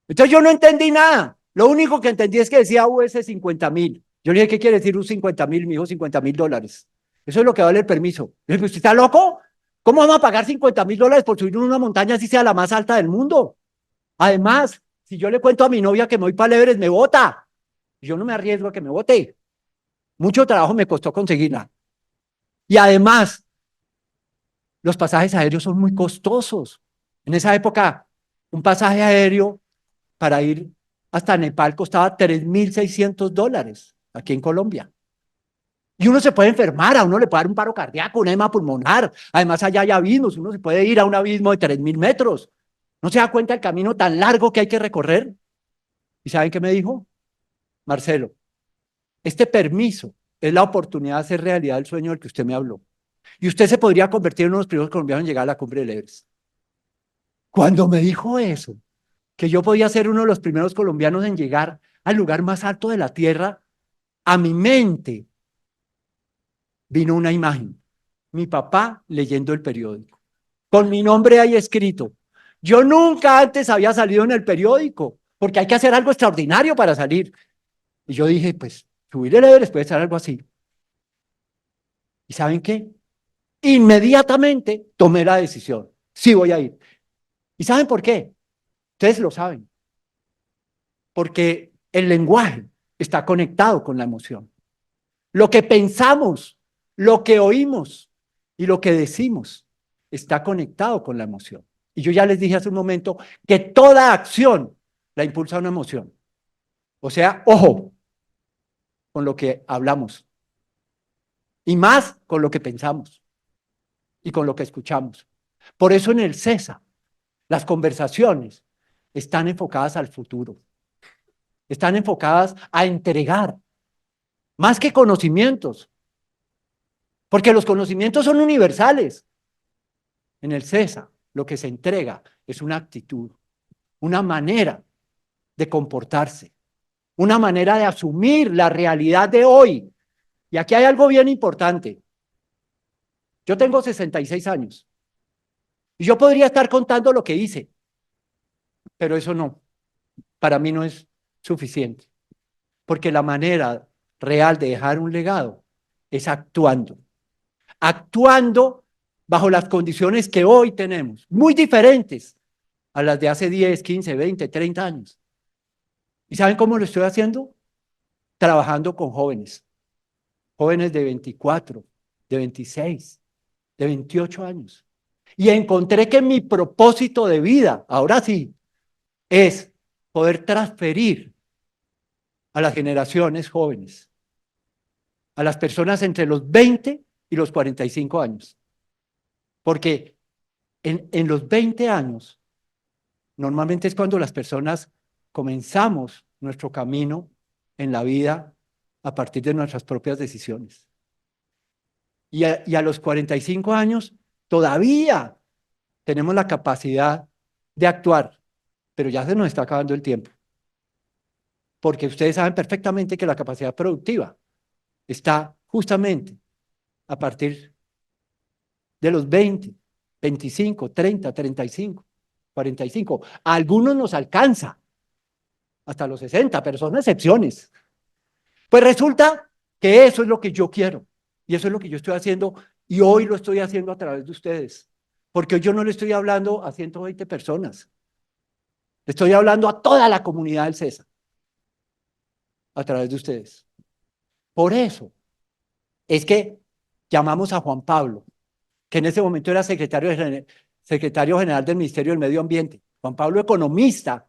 Entonces yo no entendí nada. Lo único que entendí es que decía US 50.000. Yo le dije, ¿qué quiere decir un 50.000? Me dijo $50.000. Eso es lo que vale el permiso. Le dije, ¿usted está loco? ¿Cómo vamos a pagar $50.000 por subir una montaña así sea la más alta del mundo? Además, si yo le cuento a mi novia que me voy para el Everest, me bota. Yo no me arriesgo a que me bote. Mucho trabajo me costó conseguirla. Y además, los pasajes aéreos son muy costosos. En esa época, un pasaje aéreo para ir hasta Nepal costaba $3.600 aquí en Colombia. Y uno se puede enfermar, a uno le puede dar un paro cardíaco, un edema pulmonar. Además, allá hay abismos, uno se puede ir a un abismo de 3.000 metros. ¿No se da cuenta el camino tan largo que hay que recorrer? ¿Y saben qué me dijo? Marcelo, este permiso es la oportunidad de hacer realidad el sueño del que usted me habló. Y usted se podría convertir en uno de los primeros colombianos en llegar a la cumbre del Everest. Cuando me dijo eso, que yo podía ser uno de los primeros colombianos en llegar al lugar más alto de la tierra, a mi mente vino una imagen. Mi papá leyendo el periódico, con mi nombre ahí escrito. Yo nunca antes había salido en el periódico, porque hay que hacer algo extraordinario para salir. Y yo dije, pues, subir el Everest puede ser algo así. ¿Y saben qué? Inmediatamente tomé la decisión. Sí voy a ir. ¿Y saben por qué? Ustedes lo saben. Porque el lenguaje está conectado con la emoción. Lo que pensamos, lo que oímos y lo que decimos está conectado con la emoción. Y yo ya les dije hace un momento que toda acción la impulsa una emoción. O sea, ojo con lo que hablamos y más con lo que pensamos y con lo que escuchamos. Por eso en el CESA las conversaciones están enfocadas al futuro, están enfocadas a entregar más que conocimientos, porque los conocimientos son universales. En el CESA, lo que se entrega es una actitud, una manera de comportarse, una manera de asumir la realidad de hoy. Y aquí hay algo bien importante. Yo tengo 66 años y yo podría estar contando lo que hice, pero eso no, para mí no es suficiente, porque la manera real de dejar un legado es actuando bajo las condiciones que hoy tenemos, muy diferentes a las de hace 10, 15, 20, 30 años. ¿Y saben cómo lo estoy haciendo? Trabajando con jóvenes, jóvenes de 24, de 26, de 28 años. Y encontré que mi propósito de vida, ahora sí, es poder transferir a las generaciones jóvenes, a las personas entre los 20 y los 45 años. Porque en los 20 años, normalmente es cuando las personas comenzamos nuestro camino en la vida a partir de nuestras propias decisiones. Y a los 45 años todavía tenemos la capacidad de actuar, pero ya se nos está acabando el tiempo. Porque ustedes saben perfectamente que la capacidad productiva está justamente a partir de los 20, 25, 30, 35, 45. A algunos nos alcanza hasta los 60, pero son excepciones. Pues resulta que eso es lo que yo quiero y eso es lo que yo estoy haciendo y hoy lo estoy haciendo a través de ustedes. Porque hoy yo no le estoy hablando a 120 personas, le estoy hablando a toda la comunidad del CESA a través de ustedes. Por eso es que llamamos a Juan Pablo, que en ese momento era secretario general del Ministerio del Medio Ambiente. Juan Pablo, economista,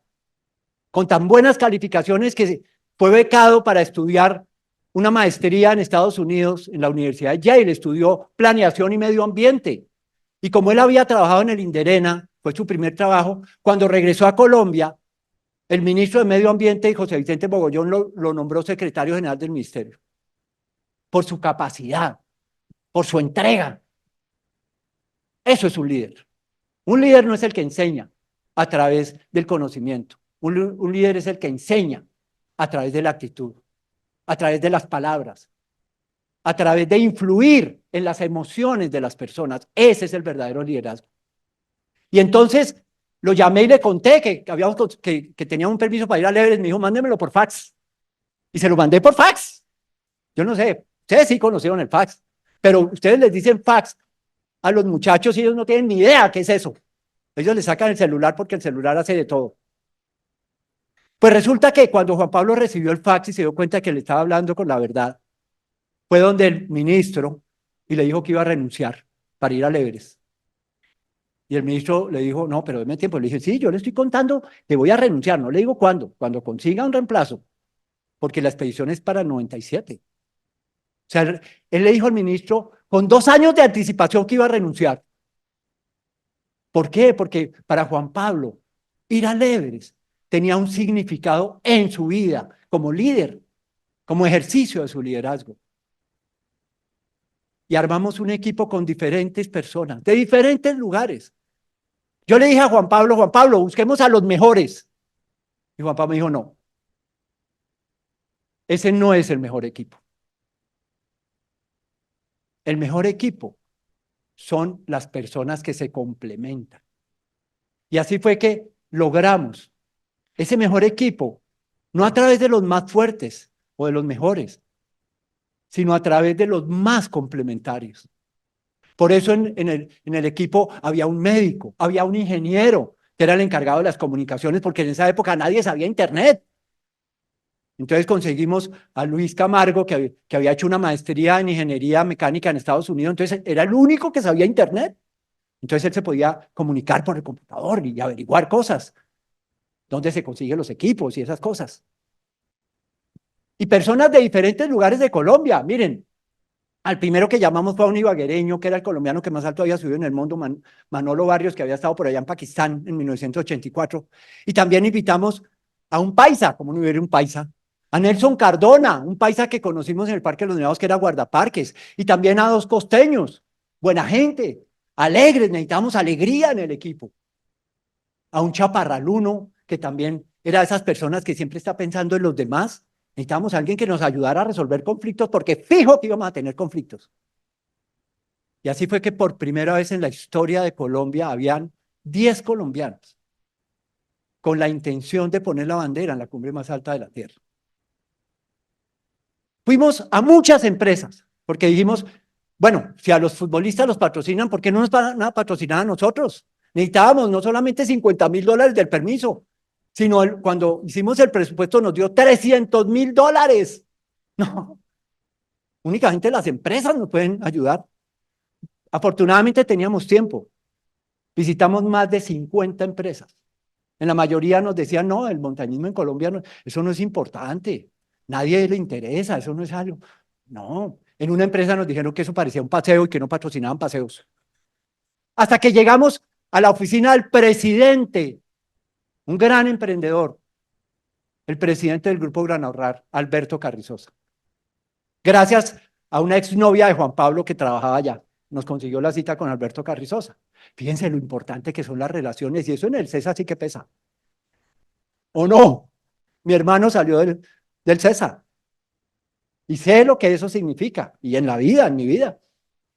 con tan buenas calificaciones que fue becado para estudiar una maestría en Estados Unidos, en la Universidad de Yale, estudió planeación y medio ambiente. Y como él había trabajado en el Inderena, fue su primer trabajo, cuando regresó a Colombia, el ministro de Medio Ambiente, José Vicente Mogollón, lo nombró secretario general del ministerio, por su capacidad, por su entrega. Eso es un líder. Un líder no es el que enseña a través del conocimiento. Un líder es el que enseña a través de la actitud, a través de las palabras, a través de influir en las emociones de las personas. Ese es el verdadero liderazgo. Y entonces lo llamé y le conté que tenía un permiso para ir al Everest. Me dijo, mándemelo por fax. Y se lo mandé por fax. Yo no sé, ustedes sí conocieron el fax, pero ustedes les dicen fax a los muchachos y ellos no tienen ni idea qué es eso. Ellos le sacan el celular porque el celular hace de todo. Pues resulta que cuando Juan Pablo recibió el fax y se dio cuenta que le estaba hablando con la verdad, fue donde el ministro y le dijo que iba a renunciar para ir al Everest. Y el ministro le dijo, no, pero deme tiempo. Le dije, sí, yo le estoy contando que voy a renunciar. No le digo cuándo, cuando consiga un reemplazo, porque la expedición es para el 97. O sea, él le dijo al ministro con 2 años de anticipación que iba a renunciar. ¿Por qué? Porque para Juan Pablo, ir al Everest tenía un significado en su vida como líder, como ejercicio de su liderazgo. Y armamos un equipo con diferentes personas, de diferentes lugares. Yo le dije a Juan Pablo, busquemos a los mejores. Y Juan Pablo me dijo, no, ese no es el mejor equipo. El mejor equipo son las personas que se complementan. Y así fue que logramos ese mejor equipo, no a través de los más fuertes o de los mejores, sino a través de los más complementarios. Por eso en el equipo había un médico, había un ingeniero, que era el encargado de las comunicaciones, porque en esa época nadie sabía internet. Entonces conseguimos a Luis Camargo, que había hecho una maestría en ingeniería mecánica en Estados Unidos, entonces era el único que sabía internet. Entonces él se podía comunicar por el computador y averiguar cosas, dónde se consiguen los equipos y esas cosas. Y personas de diferentes lugares de Colombia, miren, al primero que llamamos fue a un ibaguereño, que era el colombiano que más alto había subido en el mundo, Manolo Barrios, que había estado por allá en Pakistán en 1984. Y también invitamos a un paisa, como no hubiera un paisa, a Nelson Cardona, un paisa que conocimos en el Parque de los Nevados, que era guardaparques, y también a 2 costeños, buena gente, alegres, necesitamos alegría en el equipo. A un chaparraluno, que también era de esas personas que siempre está pensando en los demás, Necesitábamos a alguien que nos ayudara a resolver conflictos porque fijo que íbamos a tener conflictos. Y así fue que por primera vez en la historia de Colombia habían 10 colombianos con la intención de poner la bandera en la cumbre más alta de la tierra. Fuimos a muchas empresas porque dijimos, bueno, si a los futbolistas los patrocinan, ¿por qué no nos van a patrocinar a nosotros? Necesitábamos no solamente $50.000 del permiso, sino cuando hicimos el presupuesto nos dio $300.000. No, únicamente las empresas nos pueden ayudar. Afortunadamente teníamos tiempo. Visitamos más de 50 empresas. En la mayoría nos decían, no, el montañismo en Colombia, eso no es importante. Nadie le interesa, eso no es algo. No, en una empresa nos dijeron que eso parecía un paseo y que no patrocinaban paseos. Hasta que llegamos a la oficina del presidente, un gran emprendedor, el presidente del Grupo Gran Ahorrar, Alberto Carrizosa. Gracias a una exnovia de Juan Pablo que trabajaba allá, nos consiguió la cita con Alberto Carrizosa. Fíjense lo importante que son las relaciones, y eso en el CESA sí que pesa. ¿O no? Mi hermano salió del CESA, y sé lo que eso significa, y en la vida, en mi vida.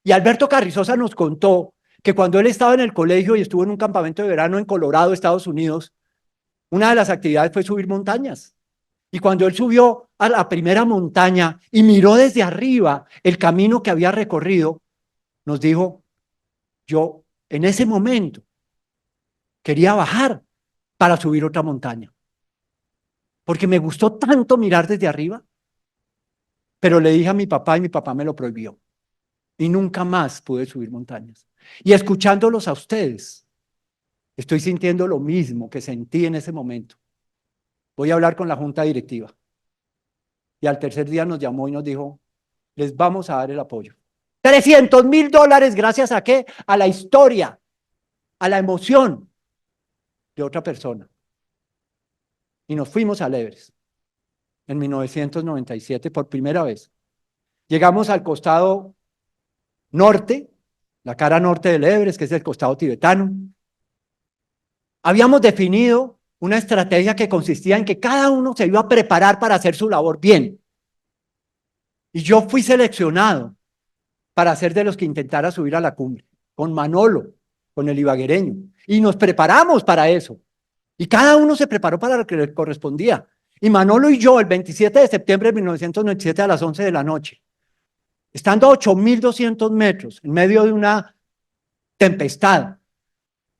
Y Alberto Carrizosa nos contó que cuando él estaba en el colegio y estuvo en un campamento de verano en Colorado, Estados Unidos, una de las actividades fue subir montañas. Y cuando él subió a la primera montaña y miró desde arriba el camino que había recorrido, nos dijo, yo en ese momento quería bajar para subir otra montaña, porque me gustó tanto mirar desde arriba, pero le dije a mi papá y mi papá me lo prohibió. Y nunca más pude subir montañas. Y escuchándolos a ustedes, estoy sintiendo lo mismo que sentí en ese momento. Voy a hablar con la junta directiva. Y al tercer día nos llamó y nos dijo, les vamos a dar el apoyo. $300.000, ¿gracias a qué? A la historia, a la emoción de otra persona. Y nos fuimos al Everest en 1997 por primera vez. Llegamos al costado norte, la cara norte del Everest, que es el costado tibetano. Habíamos definido una estrategia que consistía en que cada uno se iba a preparar para hacer su labor bien. Y yo fui seleccionado para ser de los que intentara subir a la cumbre, con Manolo, con el ibaguereño. Y nos preparamos para eso. Y cada uno se preparó para lo que le correspondía. Y Manolo y yo, el 27 de septiembre de 1997 a las 11 de la noche, estando a 8.200 metros, en medio de una tempestad,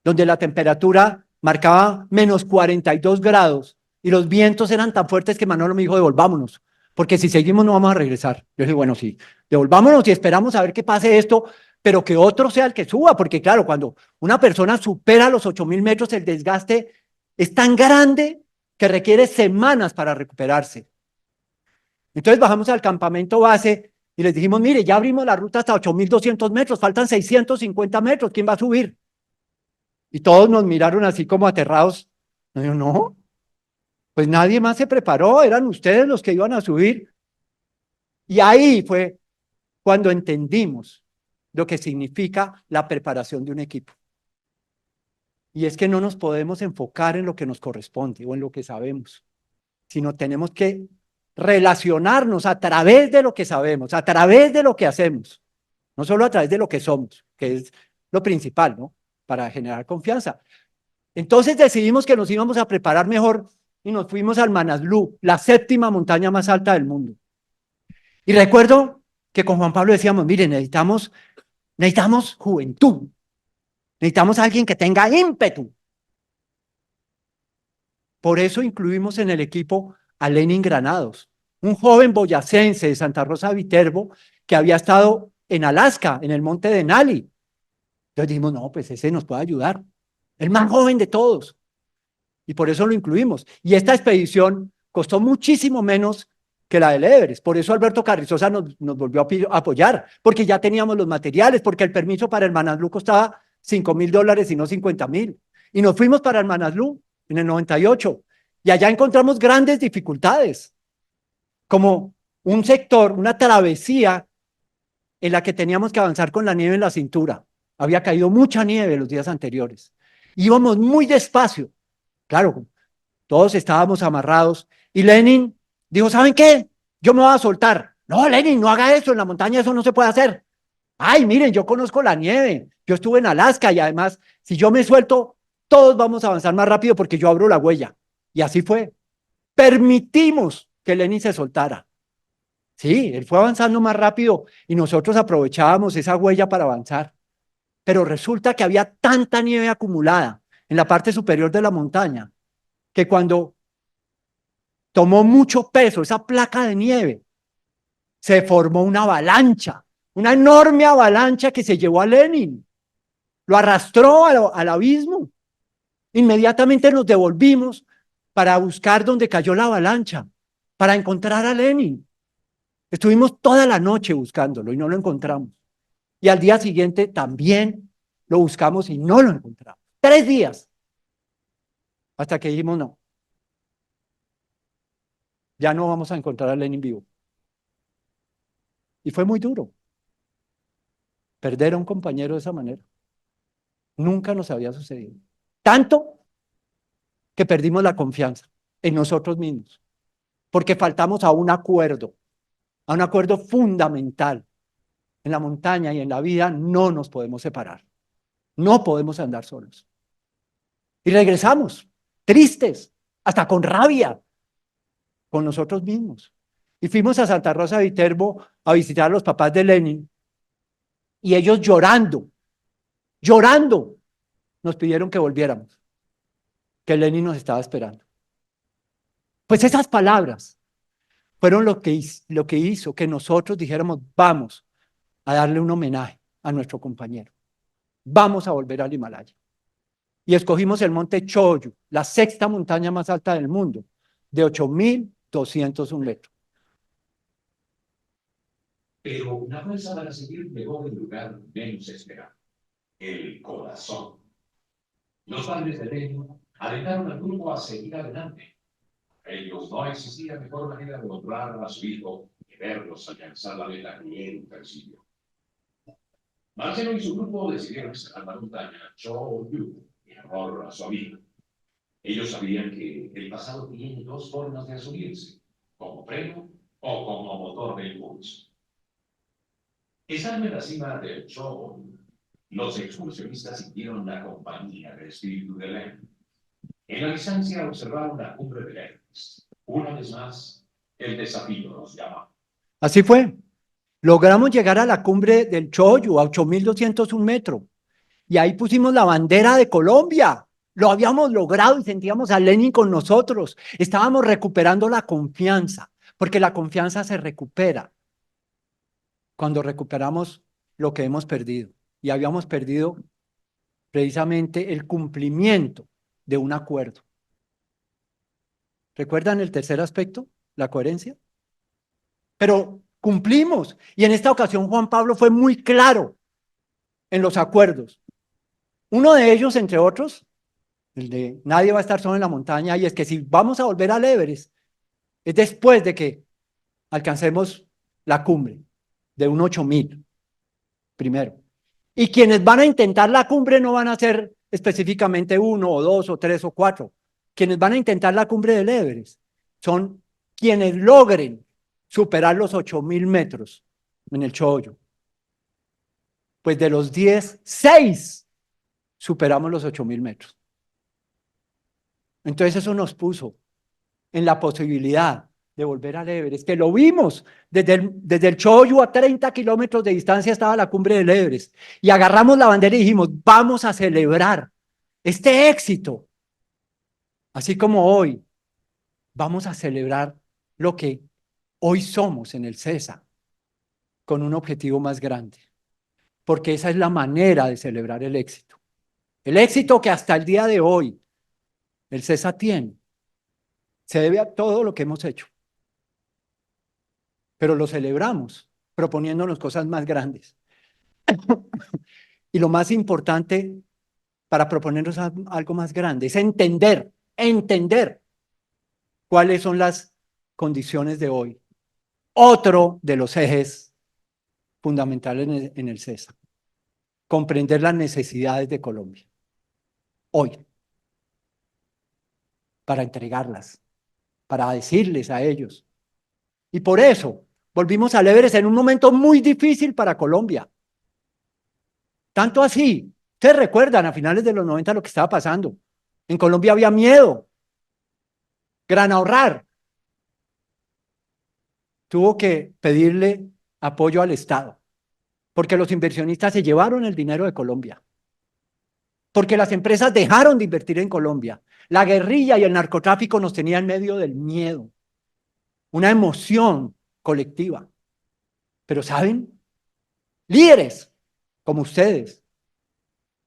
donde la temperatura marcaba menos 42 grados y los vientos eran tan fuertes que Manolo me dijo, devolvámonos, porque si seguimos no vamos a regresar. Yo dije, bueno, sí, devolvámonos y esperamos a ver qué pase esto, pero que otro sea el que suba, porque claro, cuando una persona supera los 8.000 metros, el desgaste es tan grande que requiere semanas para recuperarse. Entonces bajamos al campamento base y les dijimos, mire, ya abrimos la ruta hasta 8.200 metros, faltan 650 metros, ¿quién va a subir? Y todos nos miraron así como aterrados. No, yo, no, pues nadie más se preparó, eran ustedes los que iban a subir. Y ahí fue cuando entendimos lo que significa la preparación de un equipo. Y es que no nos podemos enfocar en lo que nos corresponde o en lo que sabemos, sino tenemos que relacionarnos a través de lo que sabemos, a través de lo que hacemos, no solo a través de lo que somos, que es lo principal, ¿no? Para generar confianza. Entonces decidimos que nos íbamos a preparar mejor y nos fuimos al Manaslu, la 7ª montaña más alta del mundo. Y recuerdo que con Juan Pablo decíamos, mire, necesitamos juventud, necesitamos a alguien que tenga ímpetu. Por eso incluimos en el equipo a Lenin Granados, un joven boyacense de Santa Rosa de Viterbo que había estado en Alaska, en el monte Denali. Entonces dijimos, no, pues ese nos puede ayudar, el más joven de todos. Y por eso lo incluimos. Y esta expedición costó muchísimo menos que la del Everest. Por eso Alberto Carrizosa nos volvió a apoyar, porque ya teníamos los materiales, porque el permiso para el Manaslu costaba $5.000 y no 50.000. Y nos fuimos para el Manaslu en el 98. Y allá encontramos grandes dificultades, como un sector, una travesía en la que teníamos que avanzar con la nieve en la cintura. Había caído mucha nieve los días anteriores. Íbamos muy despacio. Claro, todos estábamos amarrados y Lenin Dijo, ¿saben qué? Yo me voy a soltar. No, Lenin, no haga eso, en la montaña eso no se puede hacer. Ay, miren, yo conozco la nieve, yo estuve en Alaska y además, si yo me suelto, todos vamos a avanzar más rápido porque yo abro la huella. Y así fue. Permitimos que Lenin se soltara. Sí, él fue avanzando más rápido y nosotros aprovechábamos esa huella para avanzar. Pero resulta que había tanta nieve acumulada en la parte superior de la montaña que cuando tomó mucho peso esa placa de nieve, se formó una avalancha, una enorme avalancha que se llevó a Lenin, lo arrastró al abismo. Inmediatamente nos devolvimos para buscar dónde cayó la avalancha, para encontrar a Lenin. Estuvimos toda la noche buscándolo y no lo encontramos. Y al día siguiente también lo buscamos y no lo encontramos. 3 días hasta que dijimos no, ya no vamos a encontrar a Lenin vivo. Y fue muy duro perder a un compañero de esa manera. Nunca nos había sucedido. Tanto que perdimos la confianza en nosotros mismos, porque faltamos a un acuerdo fundamental. En la montaña y en la vida no nos podemos separar, no podemos andar solos. Y regresamos, tristes, hasta con rabia, con nosotros mismos. Y fuimos a Santa Rosa de Viterbo a visitar a los papás de Lenin, y ellos llorando, llorando, nos pidieron que volviéramos, que Lenin nos estaba esperando. Pues esas palabras fueron lo que hizo que nosotros dijéramos, vamos a darle un homenaje a nuestro compañero, vamos a volver al Himalaya. Y escogimos el monte Choyu, la sexta montaña más alta del mundo, de 8.201 metros. Pero una fuerza para seguir llegó del lugar menos esperado, el corazón. Los padres de Lenin alentaron al grupo a seguir adelante. Ellos no existía mejor manera de honrar a su hijo que verlos alcanzar la meta que él persiguió. Marcelo y su grupo decidieron escalar la montaña Choyu en honor a su amigo. Ellos sabían que el pasado tiene dos formas de asumirse, como freno o como motor de impulso. Estando en la cima del Choyu, los excursionistas sintieron la compañía del espíritu de Lenin. En la distancia observaron la cumbre del Everest. Una vez más, el desafío nos llama. Así fue. Logramos llegar a la cumbre del Choyu, a 8.201 metros. Y ahí pusimos la bandera de Colombia. Lo habíamos logrado y sentíamos a Lenin con nosotros. Estábamos recuperando la confianza, porque la confianza se recupera cuando recuperamos lo que hemos perdido. Y habíamos perdido precisamente el cumplimiento de un acuerdo. ¿Recuerdan el tercer aspecto? La coherencia. Pero cumplimos. Y en esta ocasión Juan Pablo fue muy claro en los acuerdos. Uno de ellos, entre otros, el de nadie va a estar solo en la montaña, y es que si vamos a volver al Everest, es después de que alcancemos la cumbre de un 8.000, primero. Y quienes van a intentar la cumbre no van a ser específicamente uno o dos o tres o cuatro. Quienes van a intentar la cumbre del Everest son quienes logren superar los 8.000 metros en el Choyo. Pues de los 10, 6 superamos los 8.000 metros. Entonces eso nos puso en la posibilidad de volver al Everest, que lo vimos desde el Choyu a 30 kilómetros de distancia estaba la cumbre del Everest, y agarramos la bandera y dijimos, vamos a celebrar este éxito, así como hoy vamos a celebrar lo que hoy somos en el CESA, con un objetivo más grande, porque esa es la manera de celebrar el éxito que hasta el día de hoy el CESA tiene, se debe a todo lo que hemos hecho. Pero lo celebramos proponiéndonos cosas más grandes. Y lo más importante para proponernos algo más grande es entender cuáles son las condiciones de hoy. Otro de los ejes fundamentales en el CESA, comprender las necesidades de Colombia hoy, para entregarlas, para decirles a ellos Y por eso volvimos al Everest en un momento muy difícil para Colombia. Tanto así, ustedes recuerdan a finales de los 90 lo que estaba pasando. En Colombia había miedo. Gran Ahorrar tuvo que pedirle apoyo al Estado, porque los inversionistas se llevaron el dinero de Colombia, porque las empresas dejaron de invertir en Colombia. La guerrilla y el narcotráfico nos tenían en medio del miedo, una emoción colectiva. Pero ¿saben? Líderes como ustedes,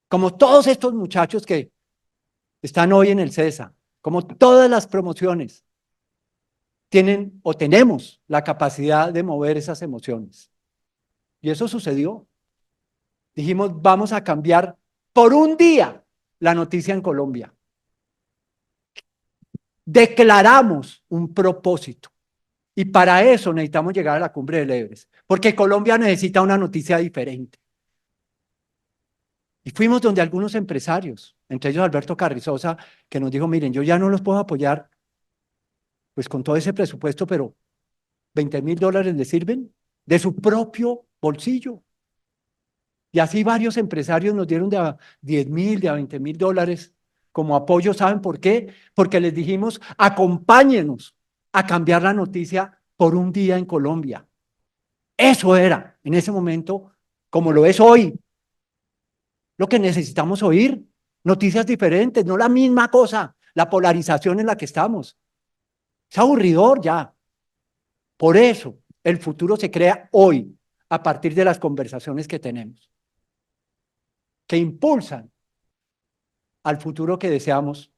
como todos estos muchachos que están hoy en el CESA, como todas las promociones, tienen o tenemos la capacidad de mover esas emociones. Y eso sucedió. Dijimos, vamos a cambiar por un día la noticia en Colombia. Declaramos un propósito. Y para eso necesitamos llegar a la cumbre del Everest, porque Colombia necesita una noticia diferente. Y fuimos donde algunos empresarios, entre ellos Alberto Carrizosa, que nos dijo, miren, yo ya no los puedo apoyar, pues con todo ese presupuesto, pero $20.000 les sirven de su propio bolsillo. Y así varios empresarios nos dieron de a 10.000, de a $20.000 como apoyo. ¿Saben por qué? Porque les dijimos, acompáñenos a cambiar la noticia por un día en Colombia. Eso era, en ese momento, como lo es hoy, lo que necesitamos oír. Noticias diferentes, no la misma cosa, la polarización en la que estamos. Es aburridor ya. Por eso, el futuro se crea hoy, a partir de las conversaciones que tenemos, que impulsan al futuro que deseamos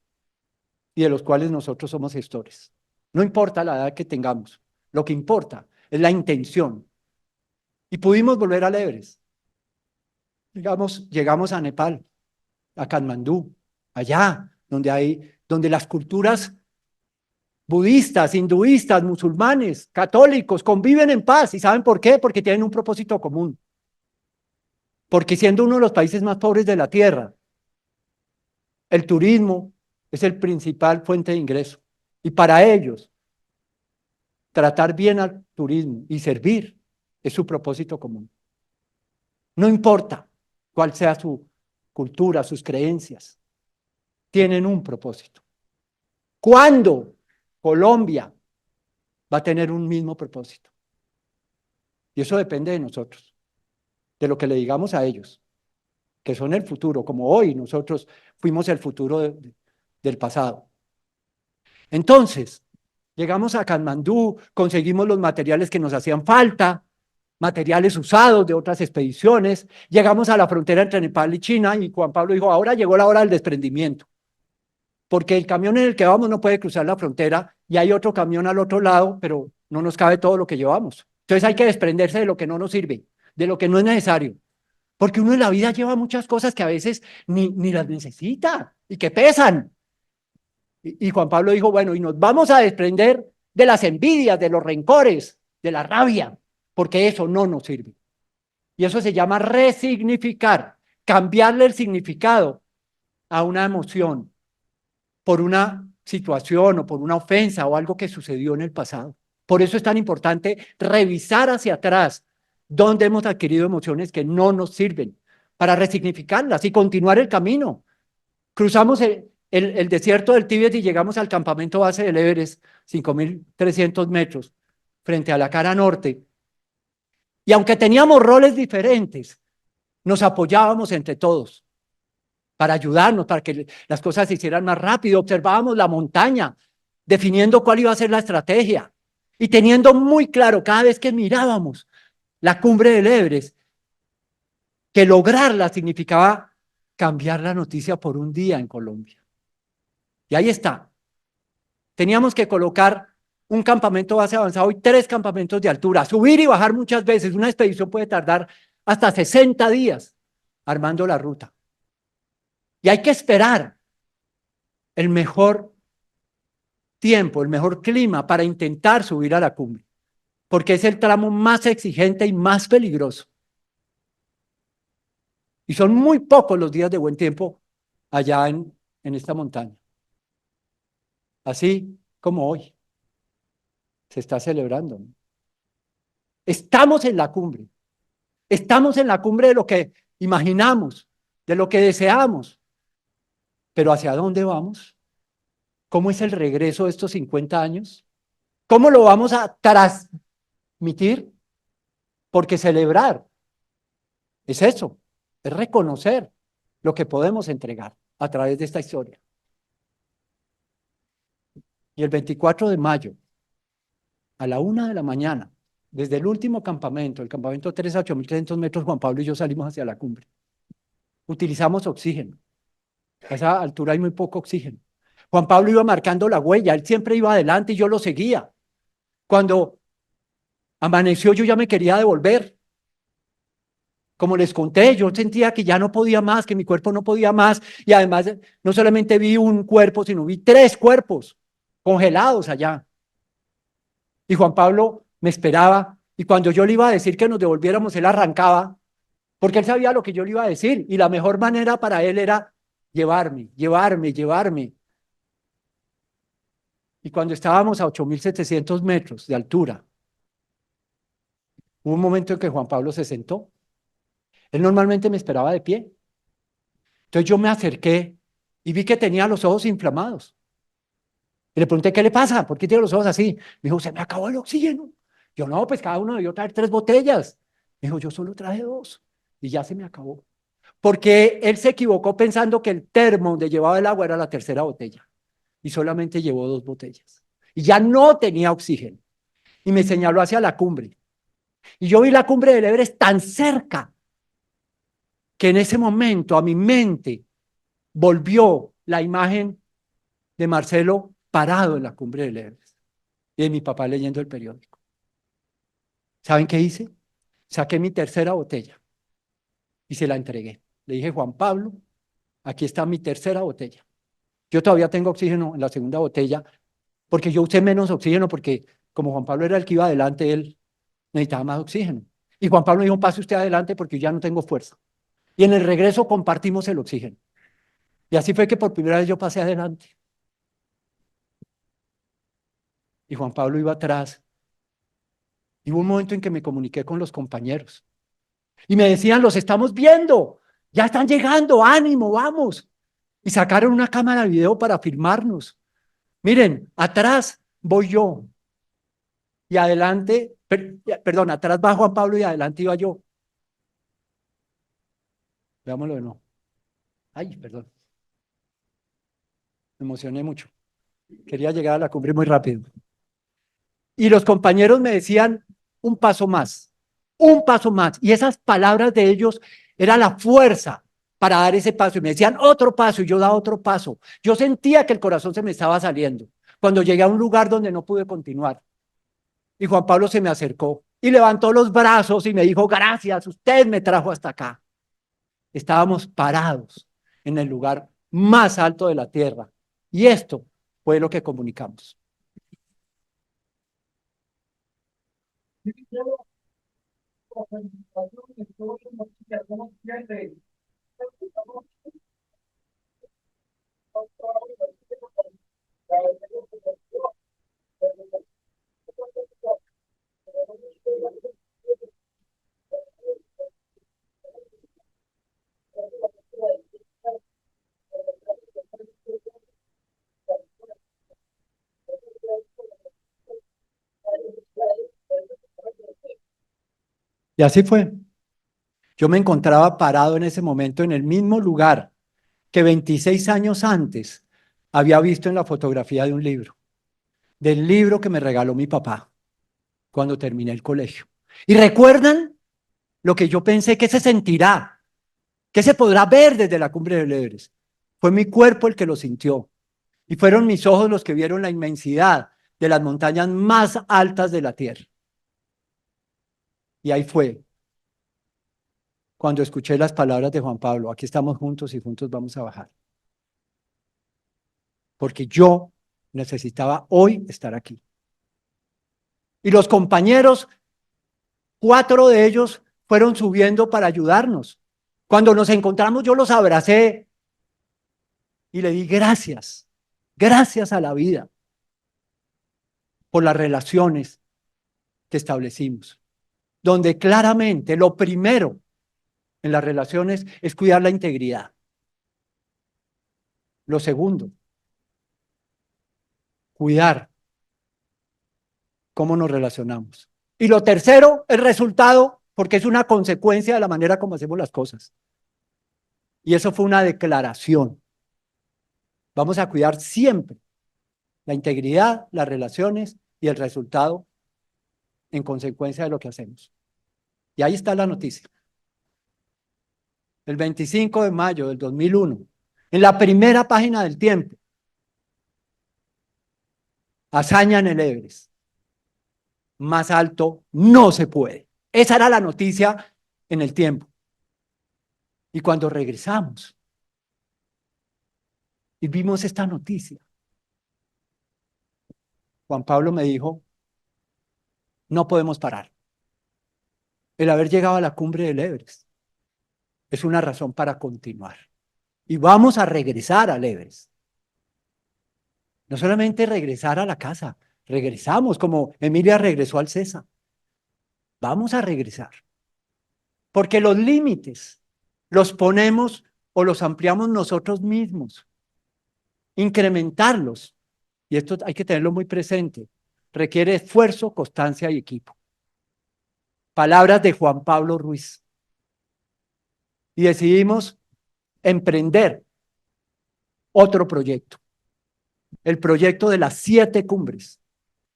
y de los cuales nosotros somos gestores. No importa la edad que tengamos, lo que importa es la intención. Y pudimos volver al Everest. Llegamos a Nepal, a Katmandú, allá donde las culturas budistas, hinduistas, musulmanes, católicos conviven en paz. ¿Y saben por qué? Porque tienen un propósito común. Porque siendo uno de los países más pobres de la tierra, el turismo es el principal fuente de ingreso. Y para ellos, tratar bien al turismo y servir es su propósito común. No importa cuál sea su cultura, sus creencias, tienen un propósito. ¿Cuándo Colombia va a tener un mismo propósito? Y eso depende de nosotros, de lo que le digamos a ellos, que son el futuro, como hoy nosotros fuimos el futuro del pasado. Entonces, llegamos a Katmandú, conseguimos los materiales que nos hacían falta, materiales usados de otras expediciones, llegamos a la frontera entre Nepal y China y Juan Pablo dijo, ahora llegó la hora del desprendimiento, porque el camión en el que vamos no puede cruzar la frontera y hay otro camión al otro lado, pero no nos cabe todo lo que llevamos. Entonces hay que desprenderse de lo que no nos sirve, de lo que no es necesario, porque uno en la vida lleva muchas cosas que a veces ni las necesita y que pesan. Y Juan Pablo dijo, bueno, y nos vamos a desprender de las envidias, de los rencores, de la rabia, porque eso no nos sirve. Y eso se llama resignificar, cambiarle el significado a una emoción por una situación o por una ofensa o algo que sucedió en el pasado. Por eso es tan importante revisar hacia atrás dónde hemos adquirido emociones que no nos sirven, para resignificarlas y continuar el camino. Cruzamos el desierto del Tíbet y llegamos al campamento base del Everest, 5.300 metros, frente a la cara norte. Y aunque teníamos roles diferentes, nos apoyábamos entre todos para ayudarnos, para que las cosas se hicieran más rápido. Observábamos la montaña, definiendo cuál iba a ser la estrategia y teniendo muy claro cada vez que mirábamos la cumbre del Everest, que lograrla significaba cambiar la noticia por un día en Colombia. Y ahí está. Teníamos que colocar un campamento base avanzado y 3 campamentos de altura, subir y bajar muchas veces. Una expedición puede tardar hasta 60 días armando la ruta. Y hay que esperar el mejor tiempo, el mejor clima para intentar subir a la cumbre, porque es el tramo más exigente y más peligroso. Y son muy pocos los días de buen tiempo allá en esta montaña. Así como hoy. se está celebrando, ¿no? Estamos en la cumbre. Estamos en la cumbre de lo que imaginamos, de lo que deseamos. Pero ¿hacia dónde vamos? ¿Cómo es el regreso de estos 50 años? ¿Cómo lo vamos a transmitir? Porque celebrar es eso, es reconocer lo que podemos entregar a través de esta historia. Y el 24 de mayo, a la 1 de la mañana, desde el último campamento, el campamento 3 a 8.300 metros, Juan Pablo y yo salimos hacia la cumbre. Utilizamos oxígeno. A esa altura hay muy poco oxígeno. Juan Pablo iba marcando la huella, él siempre iba adelante y yo lo seguía. Cuando amaneció yo ya me quería devolver. Como les conté, yo sentía que ya no podía más, que mi cuerpo no podía más, y además no solamente vi un cuerpo, sino vi 3 cuerpos congelados allá. Y Juan Pablo me esperaba, y cuando yo le iba a decir que nos devolviéramos, él arrancaba, porque él sabía lo que yo le iba a decir, y la mejor manera para él era llevarme, llevarme, llevarme. Y cuando estábamos a 8.700 metros de altura, hubo un momento en que Juan Pablo se sentó. Él normalmente me esperaba de pie. Entonces yo me acerqué y vi que tenía los ojos inflamados. Y le pregunté, ¿qué le pasa? ¿Por qué tiene los ojos así? Me dijo, se me acabó el oxígeno. Yo, no, pues cada uno debió traer 3 botellas. Me dijo, yo solo traje 2 y ya se me acabó. Porque él se equivocó pensando que el termo donde llevaba el agua era la 3.ª botella y solamente llevó 2 botellas. Y ya no tenía oxígeno. Y me señaló hacia la cumbre. Y yo vi la cumbre del Everest tan cerca que en ese momento a mi mente volvió la imagen de Marcelo parado en la cumbre del Everest y de mi papá leyendo el periódico. ¿Saben qué hice? Saqué mi 3.ª botella y se la entregué. Le dije, Juan Pablo, aquí está mi 3.ª botella. Yo todavía tengo oxígeno en la 2.ª botella porque yo usé menos oxígeno porque como Juan Pablo era el que iba adelante, él necesitaba más oxígeno. Y Juan Pablo dijo, pase usted adelante porque ya no tengo fuerza. Y en el regreso compartimos el oxígeno. Y así fue que por primera vez yo pasé adelante. Y Juan Pablo iba atrás. Y hubo un momento en que me comuniqué con los compañeros. Y me decían, los estamos viendo. Ya están llegando, ánimo, vamos. Y sacaron una cámara de video para filmarnos. Miren, atrás voy yo. Y adelante, perdón, atrás va Juan Pablo y adelante iba yo. Veámoslo de nuevo. Ay, perdón. Me emocioné mucho. Quería llegar a la cumbre muy rápido. Y los compañeros me decían, un paso más, un paso más. Y esas palabras de ellos era la fuerza para dar ese paso. Y me decían, otro paso, y yo daba otro paso. Yo sentía que el corazón se me estaba saliendo. Cuando llegué a un lugar donde no pude continuar. Y Juan Pablo se me acercó y levantó los brazos y me dijo, gracias, usted me trajo hasta acá. Estábamos parados en el lugar más alto de la tierra. Y esto fue lo que comunicamos. Y así fue. Yo me encontraba parado en ese momento en el mismo lugar que 26 años antes había visto en la fotografía de un libro, del libro que me regaló mi papá cuando terminé el colegio. ¿Y recuerdan lo que yo pensé que se sentirá? ¿Qué se podrá ver desde la cumbre del Everest? Fue mi cuerpo el que lo sintió y fueron mis ojos los que vieron la inmensidad de las montañas más altas de la Tierra. Y ahí fue cuando escuché las palabras de Juan Pablo, aquí estamos juntos y juntos vamos a bajar. Porque yo necesitaba hoy estar aquí. Y los compañeros, 4 de ellos fueron subiendo para ayudarnos. Cuando nos encontramos yo los abracé y le di gracias, gracias a la vida. por las relaciones que establecimos, donde claramente lo primero en las relaciones es cuidar la integridad. Lo segundo, cuidar cómo nos relacionamos. Y lo tercero, el resultado, porque es una consecuencia de la manera como hacemos las cosas. Y eso fue una declaración. Vamos a cuidar siempre la integridad, las relaciones y el resultado en consecuencia de lo que hacemos. Y ahí está la noticia. El 25 de mayo del 2001, en la primera página del Tiempo, hazaña en el Everest. Más alto no se puede. Esa era la noticia en el Tiempo. Y cuando regresamos y vimos esta noticia, Juan Pablo me dijo, no podemos parar. El haber llegado a la cumbre del Everest es una razón para continuar. Y vamos a regresar al Everest. No solamente regresar a la casa, regresamos como Emilia regresó al César. Vamos a regresar. Porque los límites los ponemos o los ampliamos nosotros mismos. Incrementarlos, y esto hay que tenerlo muy presente, requiere esfuerzo, constancia y equipo. Palabras de Juan Pablo Ruiz. Y decidimos emprender otro proyecto, el proyecto de las 7 cumbres,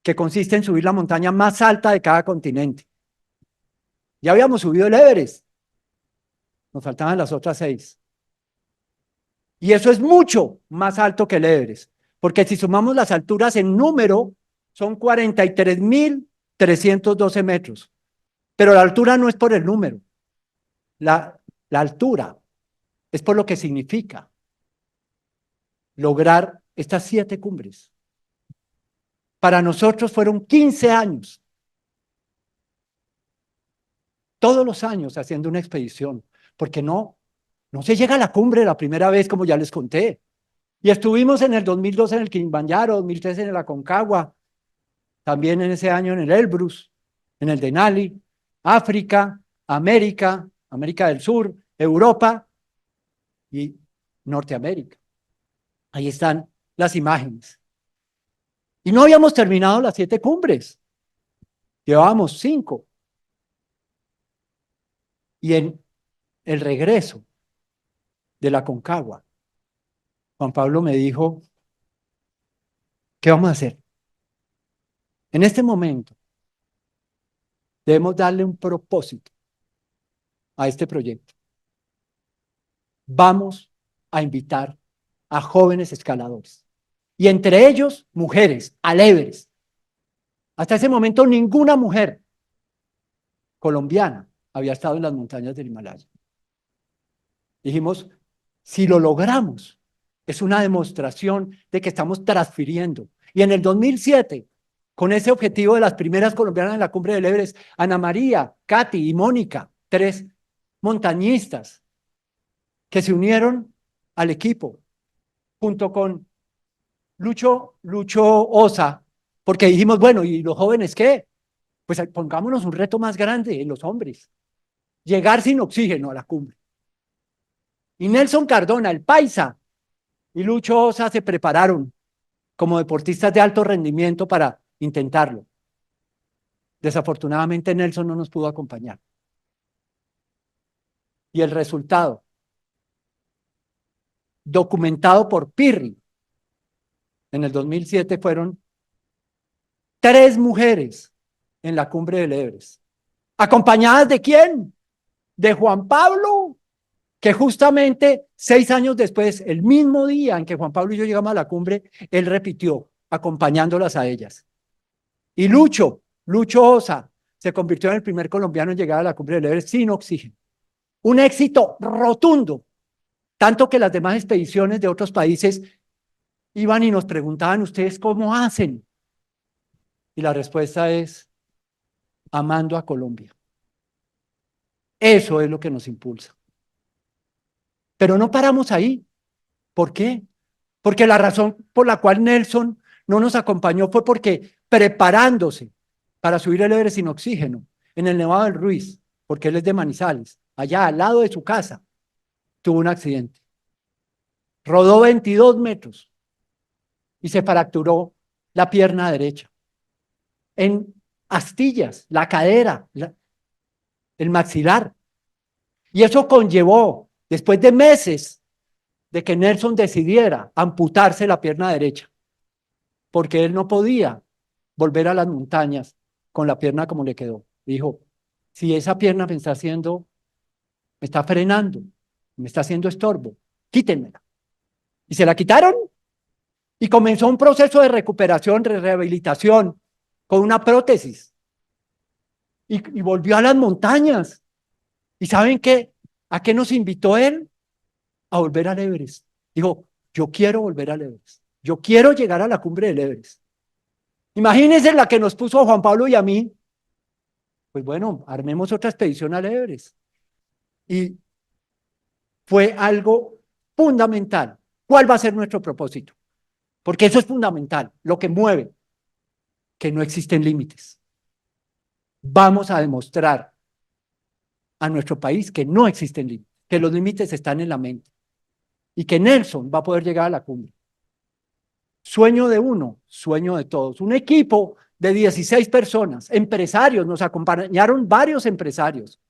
que consiste en subir la montaña más alta de cada continente. Ya habíamos subido el Everest, nos faltaban las otras 6. Y eso es mucho más alto que el Everest, porque si sumamos las alturas en número, son 43.312 metros. Pero la altura no es por el número, la altura es por lo que significa lograr estas 7 cumbres. Para nosotros fueron 15 años, todos los años haciendo una expedición, porque no se llega a la cumbre la primera vez, como ya les conté. Y estuvimos en el 2002 en el Kilimanjaro, 2003 en el Aconcagua, también en ese año en el Elbrus, en el Denali, África, América, América del Sur, Europa y Norteamérica. Ahí están las imágenes. Y no habíamos terminado las 7 cumbres, llevábamos 5. Y en el regreso de la Aconcagua, Juan Pablo me dijo, ¿qué vamos a hacer? En este momento debemos darle un propósito a este proyecto. Vamos a invitar a jóvenes escaladores, y entre ellos mujeres, al Everest. Hasta ese momento ninguna mujer colombiana había estado en las montañas del Himalaya. Dijimos, si lo logramos, es una demostración de que estamos transfiriendo. Y en el 2007, con ese objetivo de las primeras colombianas en la cumbre del Everest, Ana María, Katy y Mónica, 3 montañistas que se unieron al equipo, junto con Lucho Osa, porque dijimos, bueno, ¿y los jóvenes qué? Pues pongámonos un reto más grande en los hombres, llegar sin oxígeno a la cumbre. Y Nelson Cardona, el paisa, y Lucho Osa se prepararon como deportistas de alto rendimiento para intentarlo. Desafortunadamente Nelson no nos pudo acompañar. Y el resultado, documentado por Pirri, en el 2007 fueron 3 mujeres en la cumbre del Everest. ¿Acompañadas de quién? De Juan Pablo, que justamente 6 años después, el mismo día en que Juan Pablo y yo llegamos a la cumbre, él repitió, acompañándolas a ellas. Y Lucho Osa, se convirtió en el primer colombiano en llegar a la cumbre del Everest sin oxígeno. Un éxito rotundo, tanto que las demás expediciones de otros países iban y nos preguntaban, ¿ustedes cómo hacen? Y la respuesta es, amando a Colombia. Eso es lo que nos impulsa. Pero no paramos ahí. ¿Por qué? Porque la razón por la cual Nelson no nos acompañó fue porque preparándose para subir el Everest sin oxígeno en el Nevado del Ruiz, porque él es de Manizales, allá al lado de su casa, tuvo un accidente. Rodó 22 metros y se fracturó la pierna derecha. En astillas, la cadera, el maxilar. Y eso conllevó, después de meses, de que Nelson decidiera amputarse la pierna derecha, porque él no podía volver a las montañas con la pierna como le quedó. Dijo, si esa pierna me está frenando, me está haciendo estorbo, quítenmela. Y se la quitaron y comenzó un proceso de recuperación, de rehabilitación, con una prótesis. Y volvió a las montañas. ¿Y saben qué? ¿A qué nos invitó él? A volver al Everest. Dijo, yo quiero volver al Everest. Yo quiero llegar a la cumbre del Everest. Imagínense la que nos puso a Juan Pablo y a mí. Pues bueno, armemos otra expedición al Everest. Y fue algo fundamental. ¿Cuál va a ser nuestro propósito? Porque eso es fundamental, lo que mueve, que no existen límites. Vamos a demostrar a nuestro país que no existen límites, que los límites están en la mente y que Nelson va a poder llegar a la cumbre. Sueño de uno, sueño de todos. Un equipo de 16 personas, empresarios, nos acompañaron varios empresarios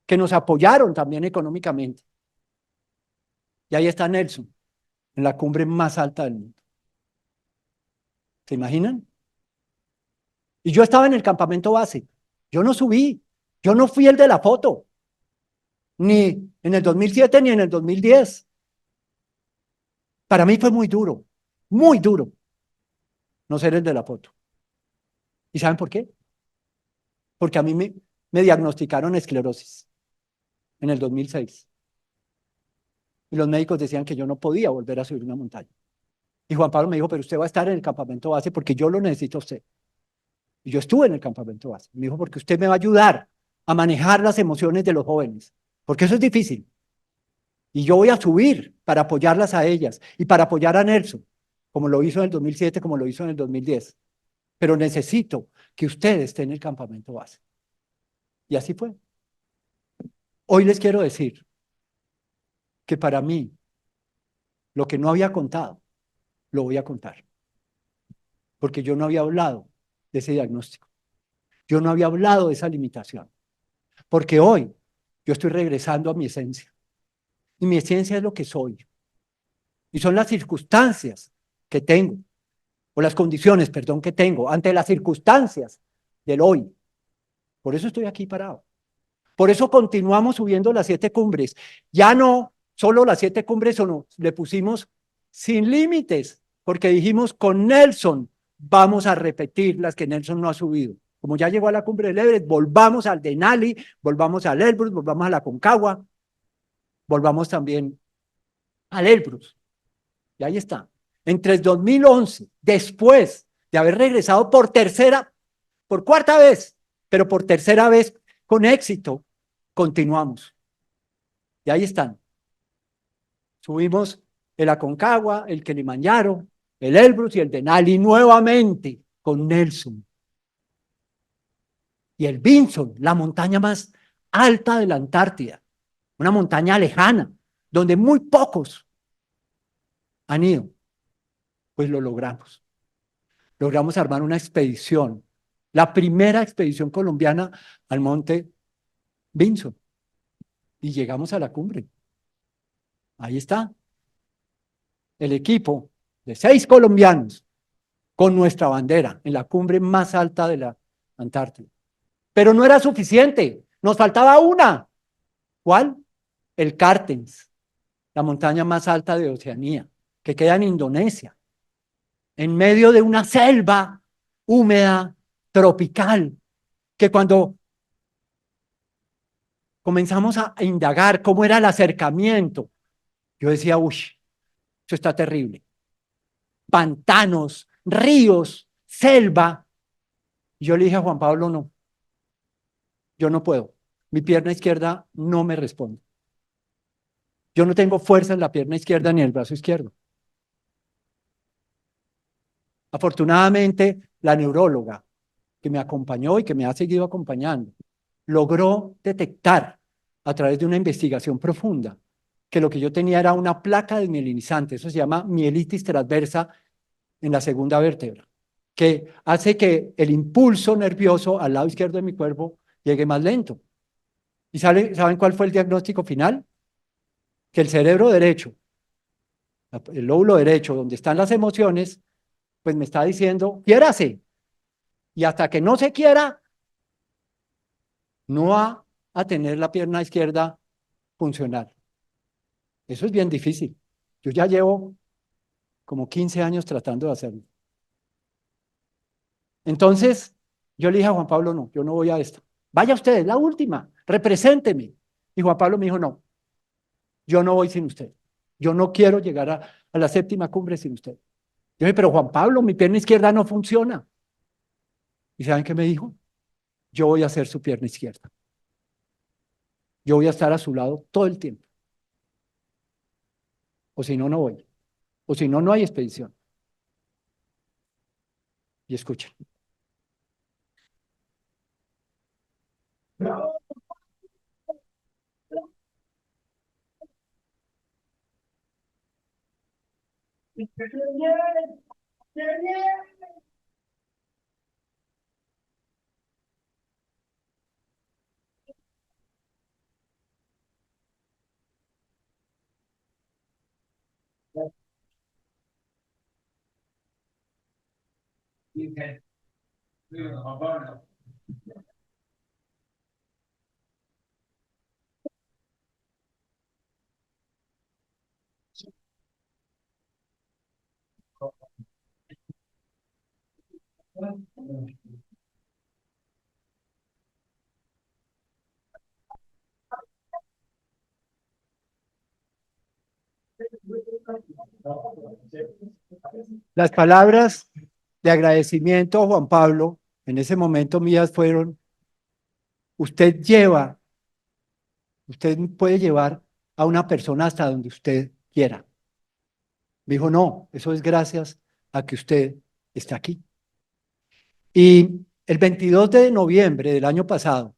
que nos apoyaron también económicamente. Y ahí está Nelson, en la cumbre más alta del mundo. ¿Se imaginan? Y yo estaba en el campamento base. Yo no subí, yo no fui el de la foto, ni en el 2007 ni en el 2010. Para mí fue muy duro no ser el de la foto. ¿Y saben por qué? Porque a mí me diagnosticaron esclerosis en el 2006. Y los médicos decían que yo no podía volver a subir una montaña. Y Juan Pablo me dijo, pero usted va a estar en el campamento base porque yo lo necesito a usted. Y yo estuve en el campamento base. Me dijo, porque usted me va a ayudar a manejar las emociones de los jóvenes, porque eso es difícil. Y yo voy a subir para apoyarlas a ellas y para apoyar a Nelson, como lo hizo en el 2007, como lo hizo en el 2010. Pero necesito que usted esté en el campamento base. Y así fue. Hoy les quiero decir que para mí, lo que no había contado, lo voy a contar. Porque yo no había hablado de ese diagnóstico. Yo no había hablado de esa limitación. Porque hoy yo estoy regresando a mi esencia. Y mi esencia es lo que soy. Y son las circunstancias que tengo, o las condiciones, perdón, que tengo, ante las circunstancias del hoy. Por eso estoy aquí parado. Por eso continuamos subiendo las 7 cumbres. Ya no solo las 7 cumbres, sino le pusimos sin límites, porque dijimos con Nelson vamos a repetir las que Nelson no ha subido. Como ya llegó a la cumbre del Everest, volvamos al Denali, volvamos al Elbrus, volvamos a la Concagua, volvamos también al Elbrus. Y ahí está. Entre el 2011, después de haber regresado por cuarta vez, pero por tercera vez con éxito, continuamos. Y ahí están. Subimos el Aconcagua, el Kilimanjaro, el Elbrus y el Denali nuevamente con Nelson. Y el Vinson, la montaña más alta de la Antártida, una montaña lejana, donde muy pocos han ido. Pues lo logramos. Logramos armar una expedición, la primera expedición colombiana al monte Vinson. Y llegamos a la cumbre. Ahí está. El equipo de 6 colombianos con nuestra bandera en la cumbre más alta de la Antártida. Pero no era suficiente, nos faltaba una. ¿Cuál? El Kártens, la montaña más alta de Oceanía, que queda en Indonesia, en medio de una selva húmeda, tropical, que cuando comenzamos a indagar cómo era el acercamiento, yo decía, uy, eso está terrible. Pantanos, ríos, selva. Y yo le dije a Juan Pablo, no, yo no puedo. Mi pierna izquierda no me responde. Yo no tengo fuerza en la pierna izquierda ni en el brazo izquierdo. Afortunadamente, la neuróloga que me acompañó y que me ha seguido acompañando, logró detectar a través de una investigación profunda que lo que yo tenía era una placa desmielinizante, eso se llama mielitis transversa en la segunda vértebra, que hace que el impulso nervioso al lado izquierdo de mi cuerpo llegue más lento. ¿Y saben cuál fue el diagnóstico final? Que el cerebro derecho, el lóbulo derecho, donde están las emociones, pues me está diciendo, quiérase. Y hasta que no se quiera, no va a tener la pierna izquierda funcional. Eso es bien difícil. Yo ya llevo como 15 años tratando de hacerlo. Entonces, yo le dije a Juan Pablo, no, yo no voy a esto. Vaya usted, es la última, represénteme. Y Juan Pablo me dijo, no, yo no voy sin usted. Yo no quiero llegar a la séptima cumbre sin usted. Yo dije, pero Juan Pablo, mi pierna izquierda no funciona. ¿Y saben qué me dijo? Yo voy a ser su pierna izquierda. Yo voy a estar a su lado todo el tiempo. O si no, no voy. O si no, no hay expedición. Y escuchen. Las palabras de agradecimiento a Juan Pablo en ese momento mías fueron, usted puede llevar a una persona hasta donde usted quiera. Me dijo, no, eso es gracias a que usted está aquí. Y el 22 de noviembre del año pasado,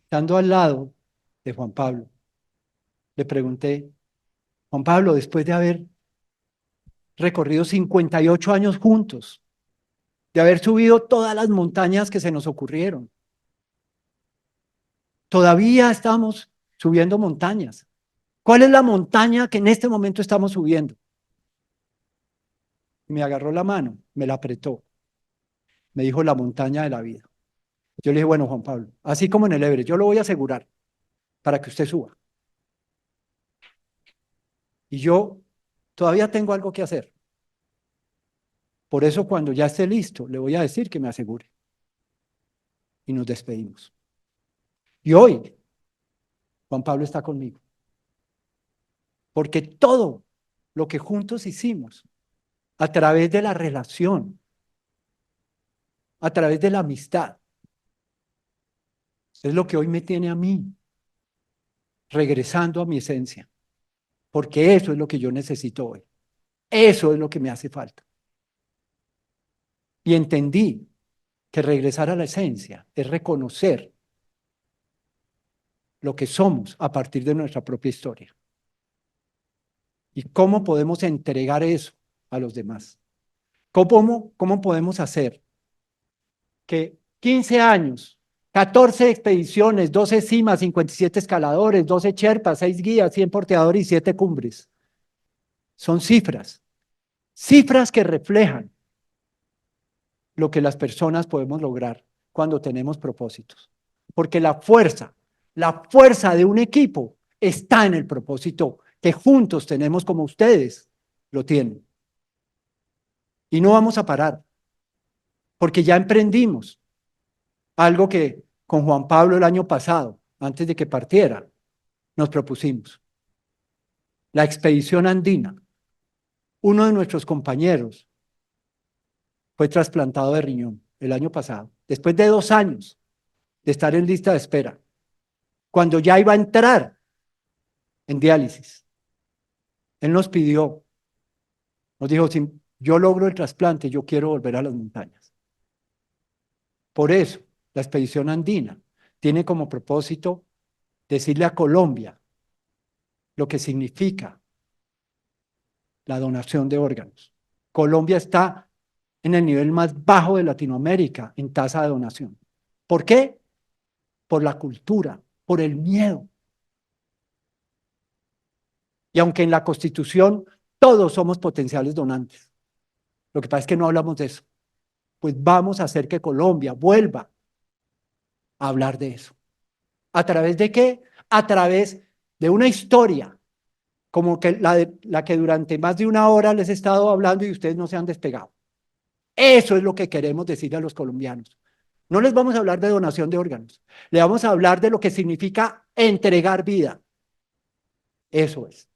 estando al lado de Juan Pablo, le pregunté, Juan Pablo, después de haber recorrido 58 años juntos, de haber subido todas las montañas que se nos ocurrieron, todavía estamos subiendo montañas. ¿Cuál es la montaña que en este momento estamos subiendo? Me agarró la mano, me la apretó, me dijo la montaña de la vida. Yo le dije, bueno, Juan Pablo, así como en el Everest, yo lo voy a asegurar para que usted suba. Y yo todavía tengo algo que hacer. Por eso cuando ya esté listo, le voy a decir que me asegure. Y nos despedimos. Y hoy, Juan Pablo está conmigo. Porque todo lo que juntos hicimos, a través de la relación, a través de la amistad, es lo que hoy me tiene a mí, regresando a mi esencia. Porque eso es lo que yo necesito hoy. Eso es lo que me hace falta. Y entendí que regresar a la esencia es reconocer lo que somos a partir de nuestra propia historia. ¿Y cómo podemos entregar eso a los demás? ¿Cómo podemos hacer que 15 años, 14 expediciones, 12 cimas, 57 escaladores, 12 sherpas, 6 guías, 100 porteadores y 7 cumbres? Son cifras, cifras que reflejan lo que las personas podemos lograr cuando tenemos propósitos. Porque la fuerza de un equipo está en el propósito que juntos tenemos como ustedes lo tienen. Y no vamos a parar, porque ya emprendimos algo que con Juan Pablo el año pasado, antes de que partiera, nos propusimos. La expedición andina. Uno de nuestros compañeros fue trasplantado de riñón el año pasado, después de 2 años de estar en lista de espera, cuando ya iba a entrar en diálisis. Él nos pidió Nos dijo, si yo logro el trasplante, yo quiero volver a las montañas. Por eso, la expedición andina tiene como propósito decirle a Colombia lo que significa la donación de órganos. Colombia está en el nivel más bajo de Latinoamérica en tasa de donación. ¿Por qué? Por la cultura, por el miedo. Y aunque en la Constitución todos somos potenciales donantes, lo que pasa es que no hablamos de eso. Pues vamos a hacer que Colombia vuelva a hablar de eso. ¿A través de qué? A través de una historia, como que la que durante más de una hora les he estado hablando y ustedes no se han despegado. Eso es lo que queremos decirle a los colombianos. No les vamos a hablar de donación de órganos, le vamos a hablar de lo que significa entregar vida. Eso es.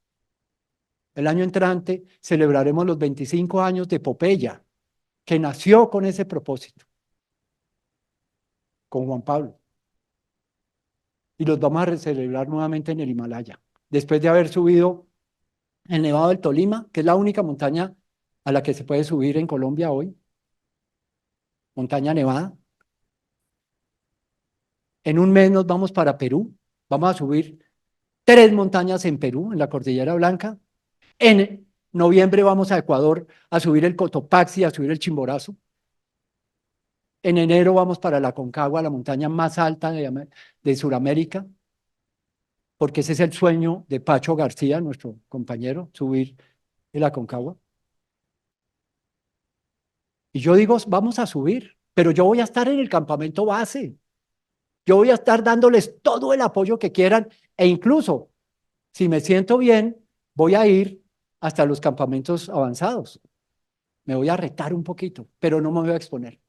El año entrante celebraremos los 25 años de Epopeya, que nació con ese propósito, con Juan Pablo. Y los vamos a celebrar nuevamente en el Himalaya, después de haber subido el Nevado del Tolima, que es la única montaña a la que se puede subir en Colombia hoy, montaña nevada. En un mes nos vamos para Perú, vamos a subir 3 montañas en Perú, en la Cordillera Blanca. En noviembre vamos a Ecuador a subir el Cotopaxi, a subir el Chimborazo. En enero vamos para la Aconcagua, la montaña más alta de Sudamérica, porque ese es el sueño de Pacho García, nuestro compañero, subir el Aconcagua. Y yo digo, vamos a subir, pero yo voy a estar en el campamento base. Yo voy a estar dándoles todo el apoyo que quieran e incluso, si me siento bien, voy a ir hasta los campamentos avanzados. Me voy a retar un poquito, pero no me voy a exponer.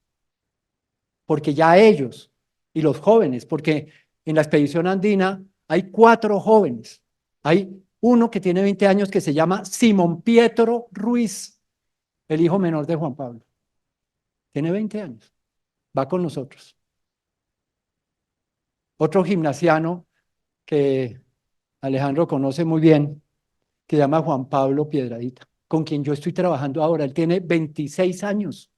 Porque ya ellos y los jóvenes, porque en la expedición andina hay 4 jóvenes. Hay uno que tiene 20 años que se llama Simón Pietro Ruiz, el hijo menor de Juan Pablo. Tiene 20 años, va con nosotros. Otro gimnasiano que Alejandro conoce muy bien, que se llama Juan Pablo Piedradita, con quien yo estoy trabajando ahora. Él tiene 26 años.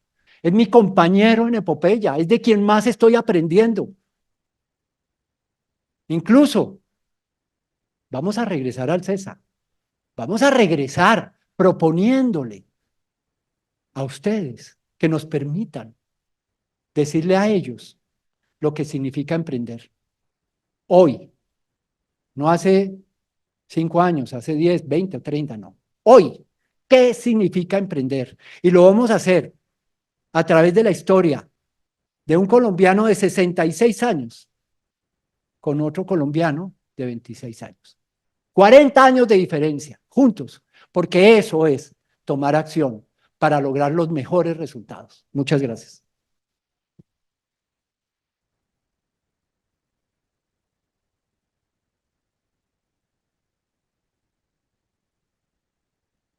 Es mi compañero en Epopeya, es de quien más estoy aprendiendo. Incluso, vamos a regresar al César. Vamos a regresar proponiéndole a ustedes que nos permitan decirle a ellos lo que significa emprender. Hoy, no hace 5 años, hace 10, 20 o 30, no. Hoy, ¿qué significa emprender? Y lo vamos a hacer a través de la historia de un colombiano de 66 años con otro colombiano de 26 años. 40 años de diferencia, juntos, porque eso es tomar acción para lograr los mejores resultados. Muchas gracias.